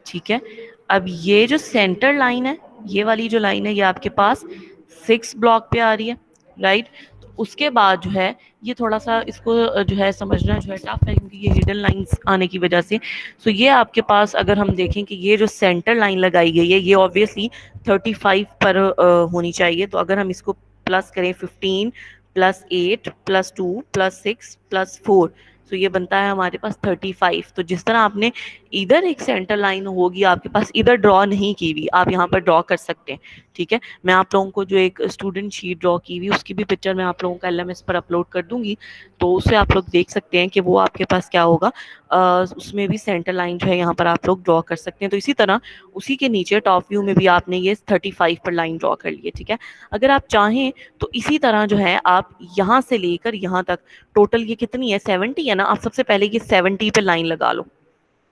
ठीक है, अब ये जो सेंटर लाइन है, ये वाली जो लाइन है, ये आपके पास 6 ब्लॉक पे आ रही है, राइट। तो उसके बाद जो है ये थोड़ा सा इसको जो है समझना जो है टफ है क्योंकि ये हिडन लाइंस आने की वजह से। सो ये आपके पास अगर हम देखें कि ये जो सेंटर लाइन लगाई गई है, ये ऑब्वियसली 35 पर होनी चाहिए। तो अगर हम इसको प्लस करें 15 प्लस 8 प्लस 2 प्लस 6 प्लस 4, तो ये बनता है हमारे पास 35। तो जिस तरह आपने इधर एक सेंटर लाइन होगी आपके पास, इधर ड्रॉ नहीं की हुई, आप यहाँ पर ड्रॉ कर सकते हैं। ठीक है, मैं आप लोगों को जो एक स्टूडेंट शीट ड्रॉ की हुई उसकी भी पिक्चर मैं आप लोगों का LMS पर अपलोड कर दूंगी, तो उससे आप लोग देख सकते हैं कि वो आपके पास क्या होगा। उसमें भी सेंटर लाइन जो है यहाँ पर आप लोग ड्रॉ कर सकते हैं। तो इसी तरह उसी के नीचे टॉप व्यू में भी आपने ये 35 पर लाइन ड्रॉ कर ली है। ठीक है, अगर आप चाहें तो इसी तरह जो है आप यहाँ से लेकर यहाँ तक, टोटल ये कितनी है 70 है ना, आप सबसे पहले ये 70 पे लाइन लगा लो,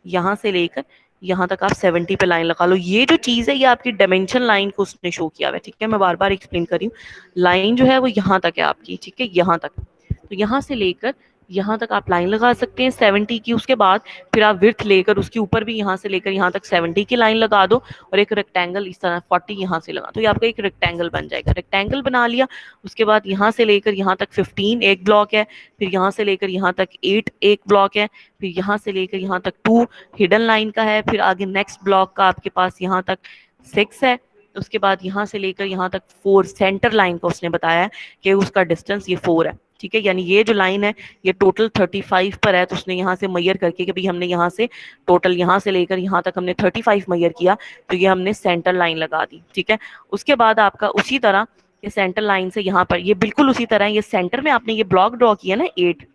यहाँ से लेकर यहाँ तक आप 70 पे लाइन लगा लो। ये जो चीज है ये आपकी डायमेंशन लाइन को उसने शो किया हुआ है। ठीक है, मैं बार बार एक्सप्लेन कर रही हूँ, लाइन जो है वो यहाँ तक है आपकी, ठीक है, यहाँ तक। तो यहाँ से लेकर यहाँ तक आप लाइन लगा सकते हैं 70 की। उसके बाद फिर आप विड्थ लेकर उसके ऊपर भी यहाँ से लेकर यहाँ तक 70 की लाइन लगा दो और एक रेक्टेंगल इस तरह 40 यहाँ से लगा, तो ये आपका एक रेक्टेंगल बन जाएगा। रेक्टेंगल बना लिया, उसके बाद यहाँ से लेकर यहाँ तक 15 एक ब्लॉक है, फिर यहाँ से लेकर यहाँ तक 8 एक ब्लॉक है, फिर यहाँ से लेकर यहाँ तक 2 हिडन लाइन का है, फिर आगे नेक्स्ट ब्लॉक का आपके पास यहाँ तक 6 है, उसके बाद यहाँ से लेकर यहाँ तक 4 सेंटर लाइन का उसने बताया है कि उसका डिस्टेंस ये 4 है। ठीक है, यानी ये जो लाइन है ये टोटल 35 पर है, तो उसने यहाँ से मैयर करके कि भाई हमने यहाँ से टोटल यहाँ से लेकर यहाँ तक हमने 35 मैयर किया, तो ये हमने सेंटर लाइन लगा दी। ठीक है, उसके बाद आपका उसी तरह ये सेंटर लाइन से यहाँ पर ये बिल्कुल उसी तरह ये सेंटर में आपने ये ब्लॉक ड्रॉ किया ना 8।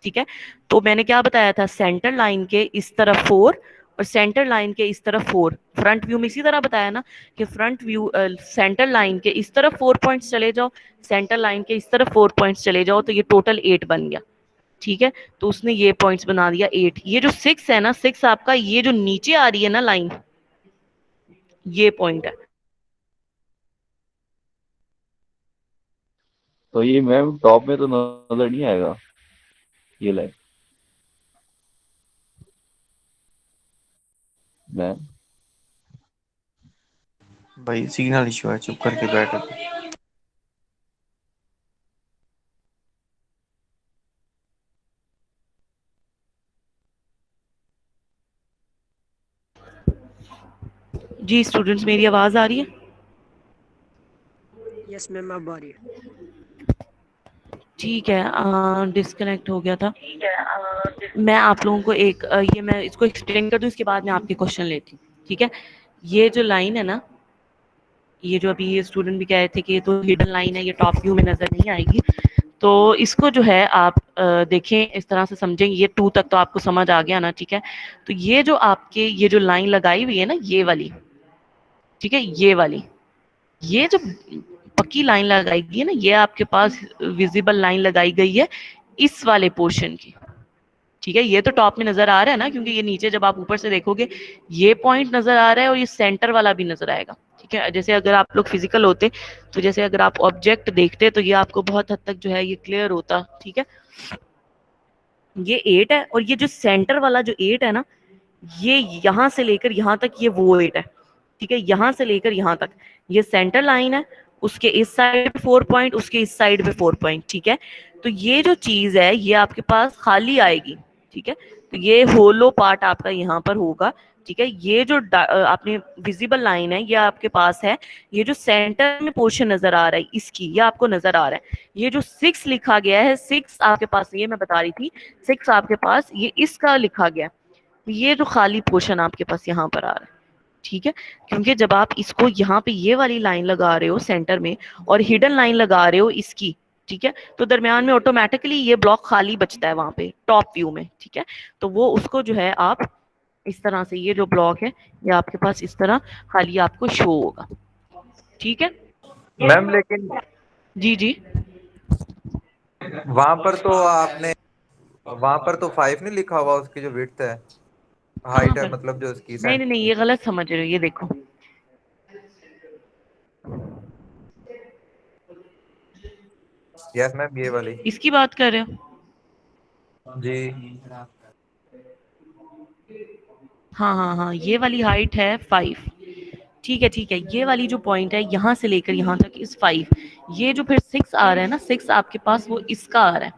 ठीक है, तो मैंने क्या बताया था, सेंटर लाइन के इस तरफ 4 और सेंटर लाइन के इस तरफ 4। फ्रंट व्यू में इसी तरह बताया ना कि फ्रंट व्यू सेंटर लाइन के इस तरफ 4 पॉइंट्स चले जाओ, सेंटर लाइन के इस तरफ 4 पॉइंट्स चले जाओ, तो ये टोटल 8 बन गया। ठीक है, तो उसने ये पॉइंट्स बना दिया 8। ये जो 6 है ना, 6 आपका ये जो नीचे आ रही है ना लाइन, ये पॉइंट है। तो ये मैम टॉप में तो नजर नहीं आएगा ये लाइन मैम? भाई सिग्नल इशू है, चुप करके बैठ। जी स्टूडेंट्स, मेरी आवाज आ रही है? यस मैम, अब आ रही है। ठीक है, डिस्कनेक्ट हो गया था। मैं आप लोगों को एक ये मैं इसको एक्सप्लेन कर दूं, इसके बाद मैं आपके क्वेश्चन लेती हूँ। ठीक है, ये जो लाइन है ना, ये जो अभी ये स्टूडेंट भी कह रहे थे कि ये तो हिडन लाइन है, ये टॉप व्यू में नजर नहीं आएगी, तो इसको जो है आप देखें, इस तरह से समझें। ये 2 तक तो आपको समझ आ गया ना? ठीक है, तो ये जो आपके ये जो लाइन लगाई हुई है ना, ये वाली, ठीक है, ये वाली, ये जो पक्की लाइन लगाई गई है ना, ये आपके पास विजिबल लाइन लगाई गई है इस वाले पोर्शन की। ठीक है, ये तो टॉप में नजर आ रहा है ना, क्योंकि ये नीचे जब आप ऊपर से देखोगे ये पॉइंट नजर आ रहा है और ये सेंटर वाला भी नजर आएगा। ठीक ठीक है। जैसे अगर आप लोग फिजिकल होते तो जैसे अगर आप ऑब्जेक्ट देखते तो ये आपको बहुत हद तक जो है ये क्लियर होता, ठीक है। ये 8 है और ये जो सेंटर वाला जो 8 है ना, ये यहाँ से लेकर यहाँ तक ये वो 8 है, ठीक है। यहाँ से लेकर यहाँ तक ये सेंटर लाइन है, उसके इस साइड पे 4 पॉइंट, उसके इस साइड पे 4 पॉइंट, ठीक है। तो ये जो चीज है ये आपके पास खाली आएगी, ठीक है। तो ये होलो पार्ट आपका यहाँ पर होगा, ठीक है। ये जो आपने विजिबल लाइन है ये आपके पास है, ये जो सेंटर में पोर्शन नजर आ रहा है इसकी, ये आपको नजर आ रहा है। ये जो 6 लिखा गया है, 6 आपके पास, ये मैं बता रही थी, 6 आपके पास ये इसका लिखा गया, ये जो खाली पोर्शन आपके पास यहाँ पर आ रहा है, ठीक है। क्योंकि जब आप इसको यहाँ पे ये वाली लाइन लगा रहे हो सेंटर में और हिडन लाइन लगा रहे हो इसकी, ठीक है, तो दरमियान में ऑटोमेटिकली ये ब्लॉक खाली बचता है वहां पे टॉप व्यू में, ठीक है। तो वो उसको जो है आप इस तरह से, ये जो ब्लॉक है ये आपके पास इस तरह खाली आपको शो होगा, ठीक है मैम। लेकिन जी जी। वहां पर तो 5 नहीं लिखा हुआ, उसकी जो विड्थ है, हाइट है, मतलब जो उसकी नहीं नहीं नहीं, ये गलत समझ रहे हो, ये देखो यस मैम, ये वाली इसकी बात कर रहे हो जी। हाँ हाँ हाँ, ये वाली हाइट है 5, ठीक है ठीक है। ये वाली जो पॉइंट है यहाँ से लेकर यहाँ तक इस 5, ये जो फिर 6 आ रहा है ना, 6 आपके पास वो इसका आ रहा है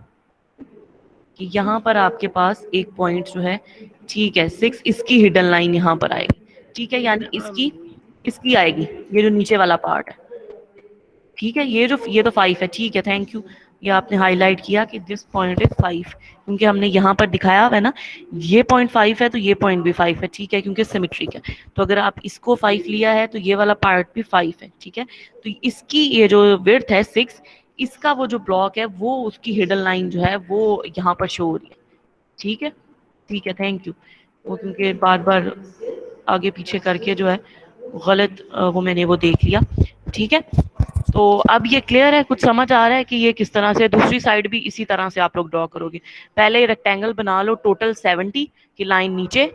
कि यहाँ पर आपके पास एक पॉइंट जो है, ठीक है, 6 इसकी हिडन लाइन यहाँ पर आएगी, ठीक है, यानी इसकी आएगी, ये जो नीचे वाला पार्ट है, ठीक है। ये तो 5 है, ठीक है, थैंक यू। ये आपने हाईलाइट किया कि दिस पॉइंट इज 5, क्योंकि हमने यहाँ पर दिखाया हुआ है ना, ये पॉइंट 5 है तो ये पॉइंट भी 5 है, ठीक है, क्योंकि सिमेट्रिक है। तो अगर आप इसको 5 लिया है तो ये वाला पार्ट भी 5 है, ठीक है। तो इसकी ये जो विड्थ है 6, इसका वो जो ब्लॉक है वो उसकी हिडन लाइन जो है वो यहाँ पर शो हो रही है, ठीक है ठीक है, थैंक यू। वो क्योंकि बार बार आगे पीछे करके जो है गलत वो मैंने वो देख लिया, ठीक है। तो अब ये क्लियर है, कुछ समझ आ रहा है कि ये किस तरह से, दूसरी साइड भी इसी तरह से आप लोग ड्रॉ करोगे। पहले रेक्टेंगल बना लो, टोटल 70 की लाइन नीचे,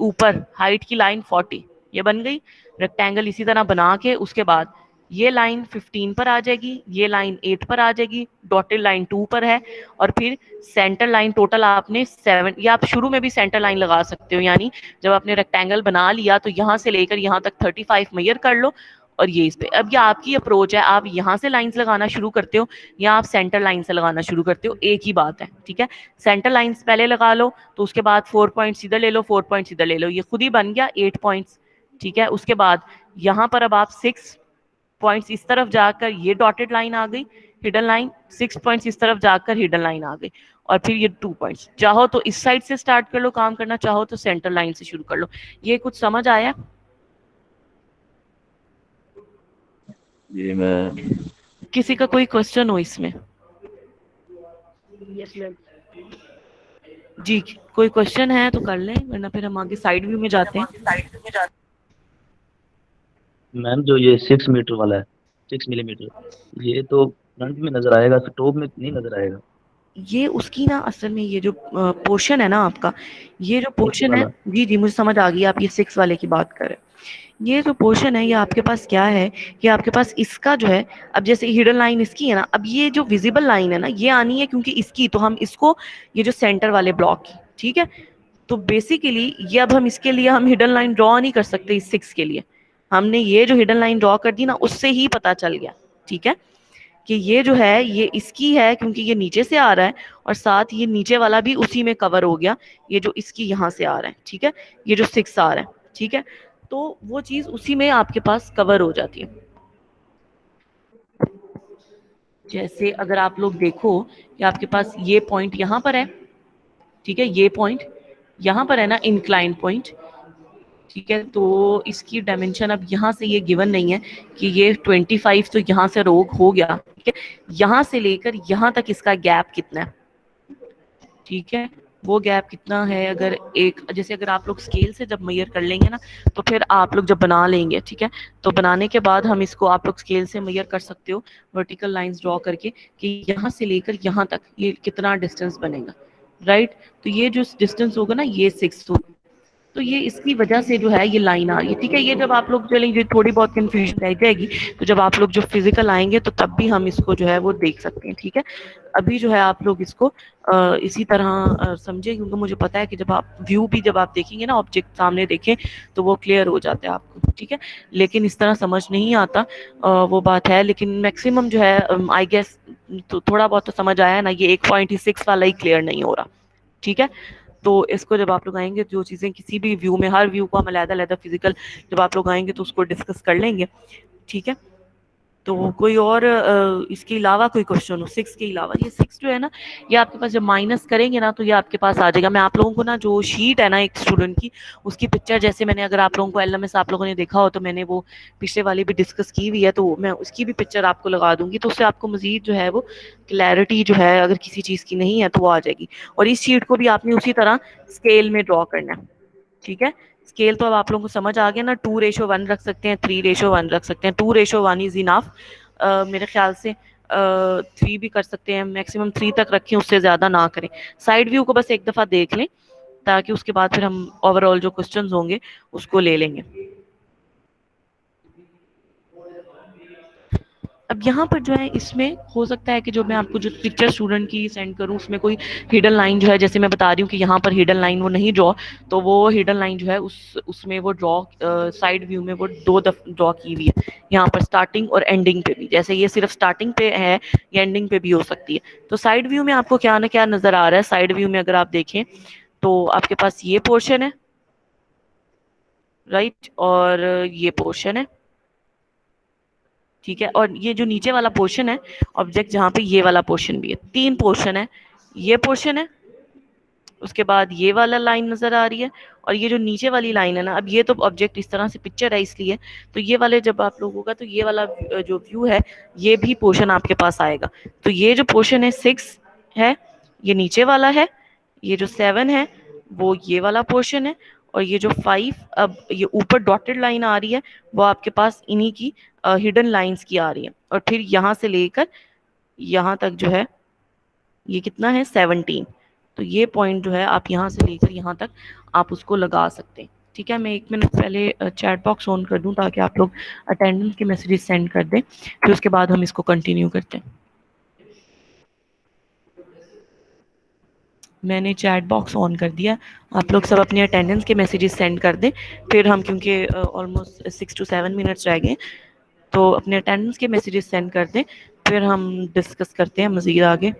ऊपर हाइट की लाइन 40, ये बन गई रेक्टेंगल। इसी तरह बना के उसके बाद ये लाइन 15 पर आ जाएगी, ये लाइन 8 पर आ जाएगी, डॉटेड लाइन 2 पर है, और फिर सेंटर लाइन टोटल आपने 7, या आप शुरू में भी सेंटर लाइन लगा सकते हो, यानी जब आपने रेक्टेंगल बना लिया तो यहाँ से लेकर यहाँ तक 35 मेजर कर लो, और ये इस पे। अब ये आपकी अप्रोच है, आप यहाँ से लाइंस लगाना शुरू करते हो या आप सेंटर लाइन से लगाना शुरू करते हो, एक ही बात है, ठीक है। सेंटर लाइंस पहले लगा लो, तो उसके बाद 4 पॉइंट्स इधर ले लो, 4 पॉइंट्स इधर ले लो, ये खुद ही बन गया 8 पॉइंट्स, ठीक है। उसके बाद यहाँ पर अब आप 6 पॉइंट्स इस तरफ जाकर ये डॉटेड लाइन आ गई, हिडन लाइन, 6 पॉइंट्स इस तरफ जाकर हिडन लाइन आ गई, और फिर ये 2 पॉइंट्स। चाहो तो इस साइड से स्टार्ट कर लो काम करना, चाहो तो सेंटर लाइन से शुरू कर लो। ये कुछ समझ आया? जी मैं किसी का कोई क्वेश्चन हो इसमें? Yes ma'am. जी, कोई क्वेश्चन है तो कर लें, वरना फिर हम आगे साइड व्यू में जाते हैं। मैम जो ये 6 मीटर वाला है, 6 मिलीमीटर, ये तो फ्रंट में नजर आएगा, टॉप में नहीं नजर आएगा। ये उसकी ना असल में ये जो पोर्शन है ना आपका, ये जो पोर्शन है, जी जी मुझे समझ आ गई, आप ये 6 वाले की बात कर रहे हैं। ये जो पोर्शन है ये आपके पास क्या है, ये आपके पास इसका जो है, अब जैसे हिडन लाइन इसकी है ना, अब ये जो विजिबल लाइन है ना ये आनी है क्योंकि इसकी, तो हम इसको ये जो सेंटर वाले ब्लॉक की, ठीक है। तो बेसिकली ये अब हम इसके लिए हम हिडन लाइन ड्रॉ नहीं कर सकते इस 6 के लिए, हमने ये जो हिडन लाइन ड्रॉ कर दी ना उससे ही पता चल गया, ठीक है, कि ये जो है ये इसकी है क्योंकि ये नीचे से आ रहा है, और साथ ये नीचे वाला भी उसी में कवर हो गया, ये जो इसकी यहाँ से आ रहा है, ठीक है, ये जो 6 आ रहा है, ठीक है, तो वो चीज उसी में आपके पास कवर हो जाती है। जैसे अगर आप लोग देखो कि आपके पास ये पॉइंट यहाँ पर है, ठीक है, ये पॉइंट यहाँ पर है ना, इंक्लाइन पॉइंट, ठीक है, तो इसकी डायमेंशन अब यहाँ से ये गिवन नहीं है कि ये 25 तो यहाँ से रोग हो गया, ठीक है, यहाँ से लेकर यहाँ तक इसका गैप कितना है, ठीक है, वो गैप कितना है, अगर एक, जैसे अगर आप लोग स्केल से जब मेजर कर लेंगे ना, तो फिर आप लोग जब बना लेंगे, ठीक है, तो बनाने के बाद हम इसको आप लोग स्केल से मेजर कर सकते हो वर्टिकल लाइंस ड्रॉ करके कि यहाँ से लेकर यहाँ तक ये कितना डिस्टेंस बनेगा, राइट। तो ये जो डिस्टेंस होगा ना ये 6 होगा, तो ये इसकी वजह से जो है ये लाइन आ रही है, ठीक है। ये जब आप लोग चलेंगे थोड़ी बहुत कंफ्यूजन रह जाएगी, तो जब आप लोग जो फिजिकल आएंगे तो तब भी हम इसको जो है वो देख सकते हैं, ठीक है। अभी जो है आप लोग इसको इसी तरह समझे, क्योंकि मुझे पता है कि जब आप व्यू भी जब आप देखेंगे ना, ऑब्जेक्ट सामने देखें तो वो क्लियर हो जाता है आपको, ठीक है। लेकिन इस तरह समझ नहीं आता, वो बात है। लेकिन मैक्सिमम जो है आई गेस तो थोड़ा बहुत तो समझ आया ना, ये 1.6 वाला ही क्लियर नहीं हो रहा, ठीक है। तो इसको जब आप लोग आएंगे, जो चीज़ें किसी भी व्यू में, हर व्यू को हम अलग-अलग फिजिकल जब आप लोग आएंगे तो उसको डिस्कस कर लेंगे, ठीक है। तो कोई और इसके अलावा कोई क्वेश्चन हो 6 के अलावा? ये 6 जो है ना, ये आपके पास जब माइनस करेंगे ना तो ये आपके पास आ जाएगा। मैं आप लोगों को ना जो शीट है ना एक स्टूडेंट की, उसकी पिक्चर जैसे मैंने, अगर आप लोगों को एलएमएस आप लोगों ने देखा हो तो मैंने वो पिछले वाली भी डिस्कस की हुई है, तो मैं उसकी भी पिक्चर आपको लगा दूंगी, तो उससे आपको मजीद जो है वो क्लैरिटी जो है अगर किसी चीज़ की नहीं है तो वो आ जाएगी। और इस शीट को भी आपने उसी तरह स्केल में ड्रॉ करना है, ठीक है। स्केल तो अब आप लोगों को समझ आ गया ना, 2:1 रख सकते हैं, 3:1 रख सकते हैं। 2:1 इज इनफ मेरे ख्याल से। 3 भी कर सकते हैं, मैक्सिमम 3 तक रखें, उससे ज़्यादा ना करें। साइड व्यू को बस एक दफ़ा देख लें, ताकि उसके बाद फिर हम ओवरऑल जो क्वेश्चंस होंगे उसको ले लेंगे। अब यहाँ पर जो है इसमें हो सकता है कि जो मैं आपको जो पिक्चर स्टूडेंट की सेंड करूँ उसमें कोई हिडन लाइन जो है, जैसे मैं बता रही हूँ कि यहाँ पर हिडन लाइन वो नहीं ड्रॉ, तो वो हिडन लाइन जो है उसमें वो ड्रॉ साइड व्यू में वो 2 दफ़ा ड्रॉ की हुई है, यहाँ पर स्टार्टिंग और एंडिंग पे भी। जैसे ये सिर्फ स्टार्टिंग पे है, या एंडिंग पे भी हो सकती है। तो साइड व्यू में आपको क्या ना क्या नज़र आ रहा है। साइड व्यू में अगर आप देखें तो आपके पास ये पोर्शन है, राइट, और ये पोर्शन है, ठीक है। और ये जो नीचे वाला पोर्शन है ऑब्जेक्ट, जहाँ पे ये वाला पोर्शन भी है, 3 पोर्शन है। ये पोर्शन है, उसके बाद ये वाला लाइन नजर आ रही है, और ये जो नीचे वाली लाइन है ना, अब ये तो ऑब्जेक्ट इस तरह से पिक्चर है इसलिए, तो ये वाले जब आप लोगों का, तो ये वाला जो व्यू है ये भी पोर्शन आपके पास आएगा। तो ये जो पोर्शन है 6 है, ये नीचे वाला है। ये जो 7 है वो ये वाला पोर्शन है, और ये जो 5, अब ये ऊपर डॉटेड लाइन आ रही है, वो आपके पास इन्हीं की हिडन लाइंस की आ रही है। और फिर यहाँ से लेकर यहाँ तक जो है ये कितना है 17। तो ये पॉइंट जो है आप यहाँ से लेकर यहाँ तक आप उसको लगा सकते हैं, ठीक है। मैं 1 मिनट पहले चैट बॉक्स ऑन कर दूं ताकि आप लोग अटेंडेंस के मैसेजेस सेंड कर दें, फिर उसके बाद हम इसको कंटिन्यू करते हैं। मैंने चैट बॉक्स ऑन कर दिया, आप लोग सब अपने अटेंडेंस के मैसेजेस सेंड कर दें, फिर हम, क्योंकि ऑलमोस्ट 6 to 7 मिनट्स रह गए, तो अपने अटेंडेंस के मैसेजेस सेंड कर दें, फिर हम डिस्कस करते हैं मज़ीद आगे।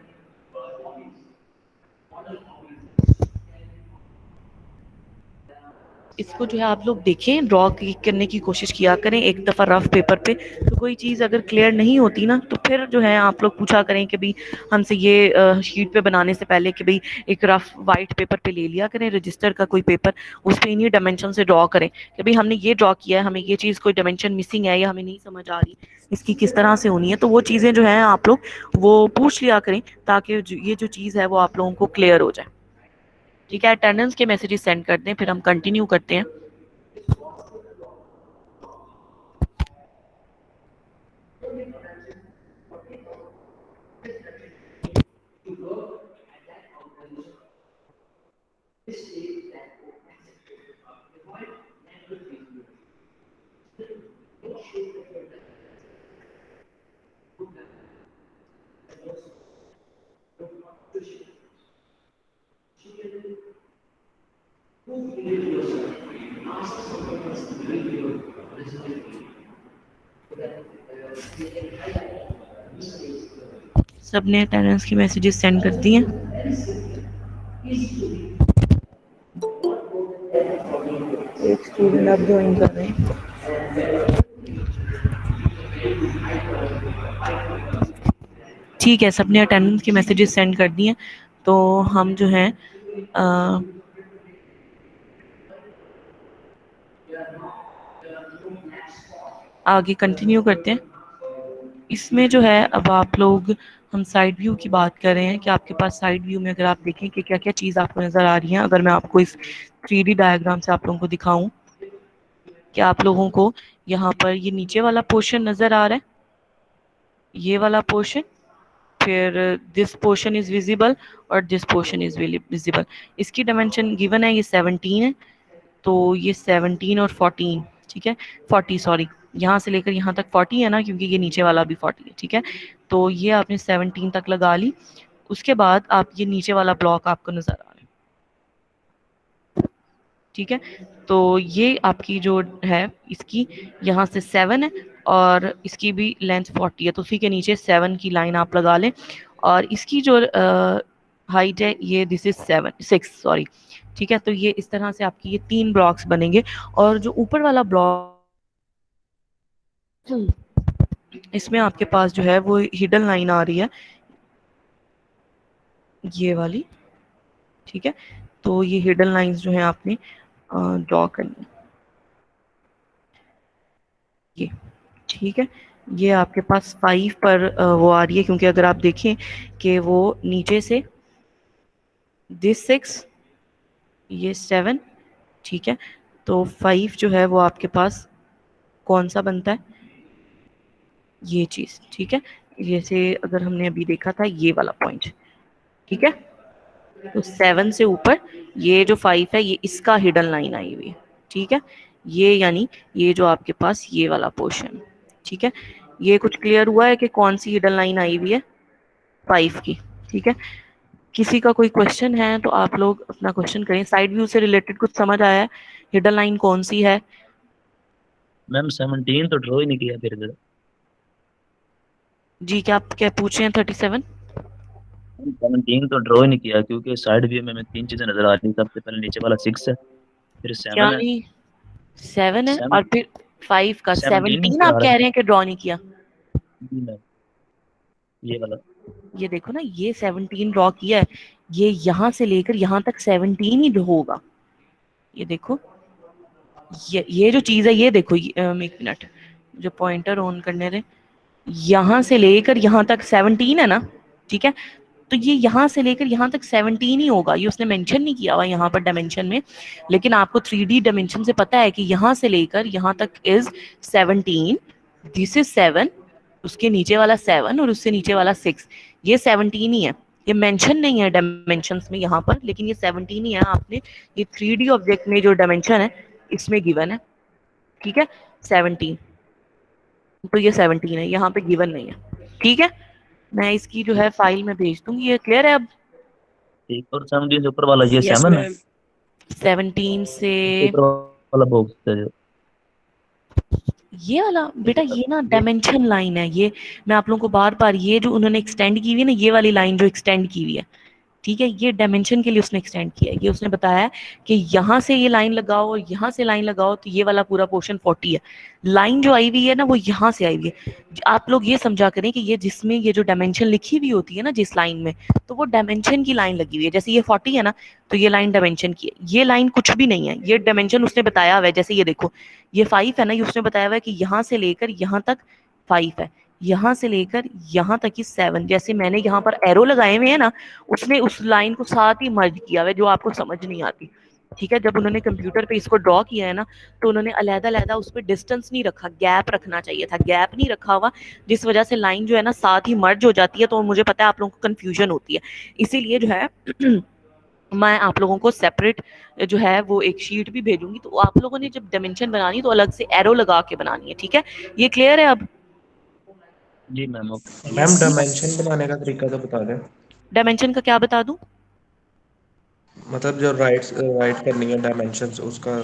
इसको जो है आप लोग देखें, ड्रॉ करने की कोशिश किया करें एक दफ़ा रफ पेपर पे। तो कोई चीज़ अगर क्लियर नहीं होती ना, तो फिर जो है आप लोग पूछा करें कि भाई हमसे ये शीट पे बनाने से पहले कि भाई एक रफ वाइट पेपर पे ले लिया करें, रजिस्टर का कोई पेपर, उस पर इन्हीं डायमेंशन से ड्रॉ करें कि भाई हमने ये ड्रॉ किया है, हमें ये चीज़ कोई डायमेंशन मिसिंग है या हमें नहीं समझ आ रही इसकी किस तरह से होनी है। तो वो चीज़ें जो हैं आप लोग वो पूछ लिया करें, ताकि ये जो चीज़ है वो आप लोगों को क्लियर हो जाए, ठीक है। अटेंडेंस के मैसेजेस सेंड कर दें, फिर हम कंटिन्यू करते हैं। सबने अटेंडेंस के मैसेजेस सेंड कर दिए। एक स्टूडेंट अब ज्वाइन कर रहे हैं। ठीक है, सबने अटेंडेंस के मैसेजेस सेंड कर दिए, तो हम जो हैं आगे कंटिन्यू करते हैं। इसमें जो है अब आप लोग, हम साइड व्यू की बात कर रहे हैं कि आपके पास साइड व्यू में अगर आप देखें कि क्या क्या चीज़ आपको नज़र आ रही है। अगर मैं आपको इस 3D डायग्राम से आप लोगों को दिखाऊं कि आप लोगों को यहाँ पर ये नीचे वाला पोर्शन नज़र आ रहा है, ये वाला पोर्शन, फिर दिस पोर्शन इज़ विजिबल और दिस पोर्शन इज़ विजिबल। इसकी डायमेंशन गिवन है, ये 17 है, तो ये 17 और 14, ठीक है 40 सॉरी, यहाँ से लेकर यहाँ तक 40 है ना, क्योंकि ये नीचे वाला भी 40 है, ठीक है। तो ये आपने 17 तक लगा ली। उसके बाद आप ये नीचे वाला ब्लॉक आपको नजर आ रहा है, ठीक है। तो ये आपकी जो है इसकी यहाँ से 7 है और इसकी भी लेंथ 40 है, तो उसी के नीचे 7 की लाइन आप लगा लें। और इसकी जो हाइट है ये दिस इज 6 सॉरी, ठीक है। तो ये इस तरह से आपकी ये 3 ब्लॉक्स बनेंगे। और जो ऊपर वाला ब्लॉक इसमें आपके पास जो है वो हिडन लाइन आ रही है, ये वाली, ठीक है। तो ये हिडन लाइंस जो है आपने ड्रॉ करनी है, ये ठीक है। ये आपके पास 5 पर वो आ रही है, क्योंकि अगर आप देखें कि वो नीचे से दिस 6 ये 7, ठीक है। तो 5 जो है वो आपके पास कौन सा बनता है, ये चीज, ठीक है। जैसे अगर हमने अभी देखा था ये वाला पॉइंट, ठीक है। तो 7 से ऊपर ये जो 5 है ये इसका हिडन लाइन आई हुई है, ठीक है। ये यानी ये जो आपके पास ये वाला पोर्शन, ठीक है। ये कुछ क्लियर हुआ है कि कौन सी हिडन लाइन आई हुई है, 5 की, ठीक है। किसी का कोई क्वेश्चन है तो आप लोग अपना क्वेश्चन करें। साइड व्यू से रिलेटेड कुछ समझ आया है, हिडन लाइन कौन सी है? मैम 17 तो ड्रॉ ही नहीं किया फिर इधर। जी क्या आप क्या पूछ रहे हैं 37? 17 तो ड्रॉ ही नहीं किया, क्योंकि साइड व्यू में 3 चीजें नजर आ रही। सबसे पहले नीचे वाला 6 है, फिर क्या 7 है। नहीं 7 है 7 और फिर 5 का 17 17 नहीं आप आ कह रहा रहे हैं कि ड्रॉ नहीं किया? जी मैम, ये वाला। ये देखो ना, ये 17 ड्रॉ किया है, ये यहाँ से लेकर यहाँ तक 17 ही होगा। ये देखो, ये जो चीज है ये देखो, एक मिनट, जो पॉइंटर ऑन करने दे, यहाँ से लेकर यहाँ तक 17 है ना, ठीक है। तो ये यहाँ से लेकर यहाँ तक 17 ही होगा, ये उसने मेंशन नहीं किया हुआ यहाँ पर डायमेंशन में, लेकिन आपको 3D डायमेंशन से पता है कि यहाँ से लेकर यहाँ तक इज 17, दिस इज 7, उसके नीचे वाला 7 और उससे नीचे वाला 6, ये 17 ही है। ये मेंशन नहीं है डायमेंशंस में यहाँ पर, लेकिन ये 17 ही है। आपने ये 3D ऑब्जेक्ट में जो डायमेंशन है इसमें गिवन है, ठीक है 17, तो ये 17 है, यहाँ पे गिवन नहीं है, ठीक है। मैं इसकी जो है फाइल में भेज दूंगी। ये क्लियर है अब? ठीक, और 17 से ऊपर वाला ये यस 7 है, मैम। 17 से उसके ऊपर वाला बॉक्स है जो ये वाला बेटा, ये ना डायमेंशन लाइन है। ये मैं आप लोगों को बार बार, ये जो उन्होंने एक्सटेंड की हुई है ना, ये वाली लाइन जो एक्सटेंड की हुई है, ठीक है, ये डायमेंशन के लिए उसने एक्सटेंड किया है। ये उसने बताया कि यहाँ से ये लाइन लगाओ और यहाँ से लाइन लगाओ तो ये वाला पूरा पोर्शन 40 है। लाइन जो आई हुई है ना वो यहाँ से आई हुई है। आप लोग ये समझा करें कि ये जिसमें ये जो डायमेंशन लिखी हुई होती है ना जिस लाइन में, तो वो डायमेंशन की लाइन लगी हुई है। जैसे ये 40 है ना, तो ये लाइन डायमेंशन की है। ये लाइन कुछ भी नहीं है, ये डायमेंशन उसने बताया हुआ है। जैसे ये देखो, ये 5 है ना, ये उसने बताया हुआ है कि यहाँ से लेकर यहाँ तक 5 है, यहाँ से लेकर यहाँ तक ही 7। जैसे मैंने यहाँ पर एरो लगाए हुए हैं ना, उसने उस लाइन को साथ ही मर्ज किया है, जो आपको समझ नहीं आती, ठीक है। जब उन्होंने कंप्यूटर पे इसको ड्रॉ किया है ना, तो उन्होंने अलग-अलग उस पर डिस्टेंस नहीं रखा, गैप रखना चाहिए था, गैप नहीं रखा हुआ, जिस वजह से लाइन जो है ना साथ ही मर्ज हो जाती है। तो मुझे पता है आप लोगों को कंफ्यूजन होती है, इसीलिए जो है मैं आप लोगों को सेपरेट जो है वो एक शीट भी भेजूंगी। तो आप लोगों ने जब डायमेंशन बनानी तो अलग से एरो लगा के बनानी है, ठीक है। ये क्लियर है अब? जी मैम। ओके मैम डायमेंशन बनाने का तरीका तो बता दें। डायमेंशन का क्या बता दूं? मतलब जो राइट करनी है डायमेंशंस उसका।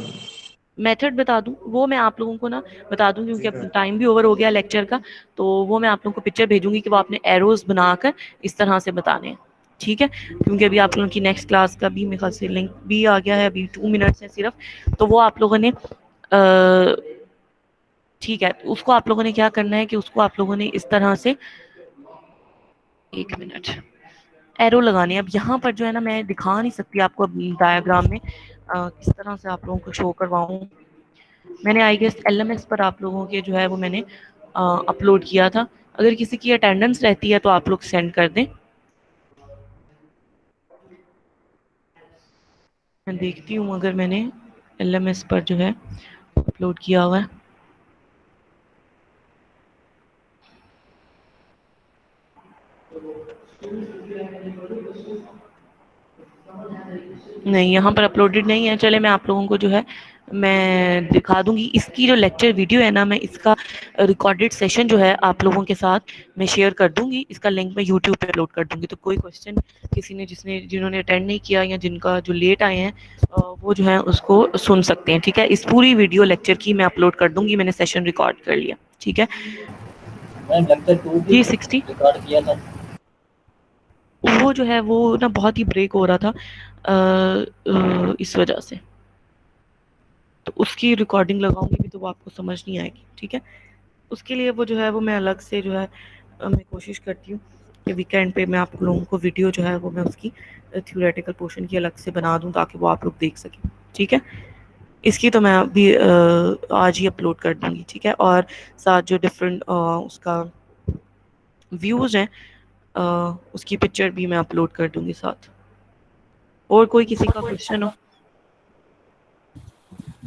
मेथड बता दूं? वो मैं आप लोगों को ना बता दूं, क्योंकि अब टाइम भी ओवर हो गया लेक्चर का। तो वो मैं आप लोगों को पिक्चर भेजूंगी कि वो आपने एरोज बनाकर इस तरह से बताने हैं, ठीक है। क्योंकि अभी आप लोगों की नेक्स्ट क्लास का भी मेरे ख्याल से लिंक भी आ गया है, अभी 2 मिनट्स है सिर्फ। तो वो आप लोगों ने ठीक है, उसको आप लोगों ने क्या करना है कि उसको आप लोगों ने इस तरह से, एक मिनट, एरो लगाने हैं। अब यहाँ पर जो है ना मैं दिखा नहीं सकती आपको डायग्राम में किस तरह से आप लोगों को शो करवाऊँ। मैंने आई गेस LMS पर आप लोगों के जो है वो मैंने अपलोड किया था। अगर किसी की अटेंडेंस रहती है तो आप लोग सेंड कर दें। मैं देखती हूँ अगर मैंने LMS पर जो है अपलोड किया हुआ है। नहीं, यहाँ पर अपलोडेड नहीं है। चले मैं आप लोगों को जो है मैं दिखा दूंगी इसकी जो लेक्चर वीडियो है ना, मैं इसका रिकॉर्डेड सेशन जो है आप लोगों के साथ मैं शेयर कर दूंगी। इसका लिंक मैं यूट्यूब पे अपलोड कर दूंगी। तो कोई क्वेश्चन किसी ने जिन्होंने अटेंड नहीं किया या जिनका जो लेट आए हैं वो जो है उसको सुन सकते हैं। ठीक है, इस पूरी वीडियो लेक्चर की मैं अपलोड कर दूंगी। मैंने सेशन रिकॉर्ड कर लिया। ठीक है जी। 60 रिकॉर्ड किया था वो जो है वो ना बहुत ही ब्रेक हो रहा था इस वजह से, तो उसकी रिकॉर्डिंग लगाऊंगी भी तो वो आपको समझ नहीं आएगी। ठीक है, उसके लिए वो जो है वो मैं अलग से जो है मैं कोशिश करती हूँ कि वीकेंड पे मैं आप लोगों को वीडियो जो है वो मैं उसकी थ्योरेटिकल पोर्शन की अलग से बना दूँ ताकि वो आप लोग देख सकें। ठीक है, इसकी तो मैं अभी आज ही अपलोड कर दूँगी। ठीक है, और साथ जो डिफरेंट उसका व्यूज़ हैं उसकी पिक्चर भी मैं अपलोड कर दूँगी साथ। और कोई किसी का क्वेश्चन हो?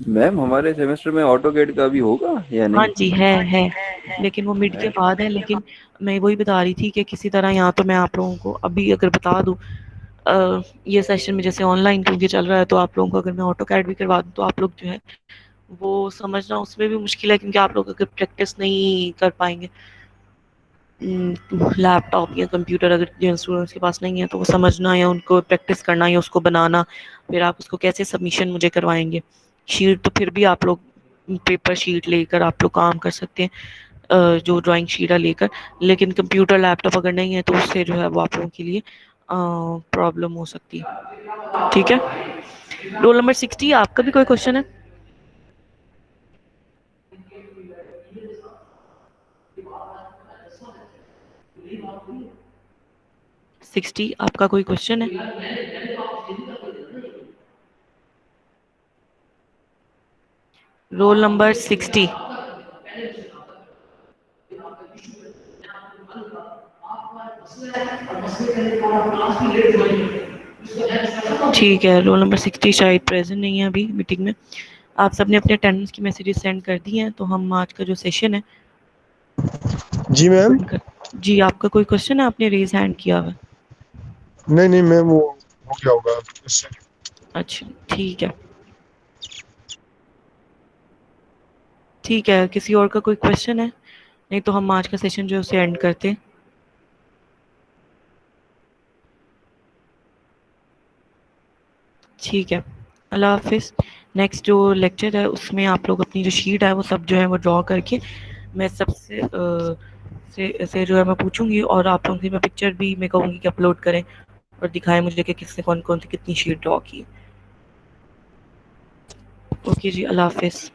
मैम हमारे सेमेस्टर में ऑटोकैड का भी होगा या हाँ नहीं? जी, है लेकिन वो मिड के बाद है। लेकिन मैं वही बता रही थी कि किसी तरह यहाँ तो मैं आप लोगों को अभी अगर बता दूँ ये सेशन में जैसे ऑनलाइन क्योंकि चल रहा है, तो आप लोगों को अगर मैं ऑटोकैड भी करवा दूँ तो आप लोग जो है वो समझना उसमें भी मुश्किल है, क्योंकि आप लोग अगर प्रैक्टिस नहीं कर पाएंगे लैपटॉप या कंप्यूटर अगर जिन स्टूडेंट्स के पास नहीं है, तो वो समझना या उनको प्रैक्टिस करना या उसको बनाना, फिर आप उसको कैसे सबमिशन मुझे करवाएंगे। शीट तो फिर भी आप लोग पेपर शीट लेकर आप लोग काम कर सकते हैं जो ड्राइंग शीट है लेकर, लेकिन कंप्यूटर लैपटॉप अगर नहीं है तो उससे जो है वो आप लोगों के लिए प्रॉब्लम हो सकती है। ठीक है, रोल नंबर 60 आपका भी कोई क्वेश्चन है? सिक्सटी आपका कोई क्वेश्चन है? Roll number 60। ठीक है, रोल नंबर 60 शायद प्रेजेंट नहीं है अभी मीटिंग में। आप सबने अपने अटेंडेंस की मैसेजेस सेंड कर दी हैं, तो हम आज का जो सेशन है जी मैम। जी, आपका कोई क्वेश्चन है? आपने रेज हैंड किया हुआ? नहीं मैम, वो हो गया होगा उससे। अच्छा ठीक है, ठीक है। किसी और का कोई क्वेश्चन है? नहीं तो हम आज का सेशन जो है उसे एंड करते हैं। ठीक है, अल्लाह हाफिज़। नेक्स्ट जो लेक्चर है उसमें आप लोग अपनी जो शीट है वो सब जो है वो ड्रॉ करके मैं सबसे से जो है मैं पूछूंगी, और आप लोगों से मैं पिक्चर भी मैं कहूँगी कि अपलोड करें और दिखाएं मुझे कि किसने कौन कौन सी कितनी शीट ड्रॉ की। ओके जी, अल्लाह हाफिज़।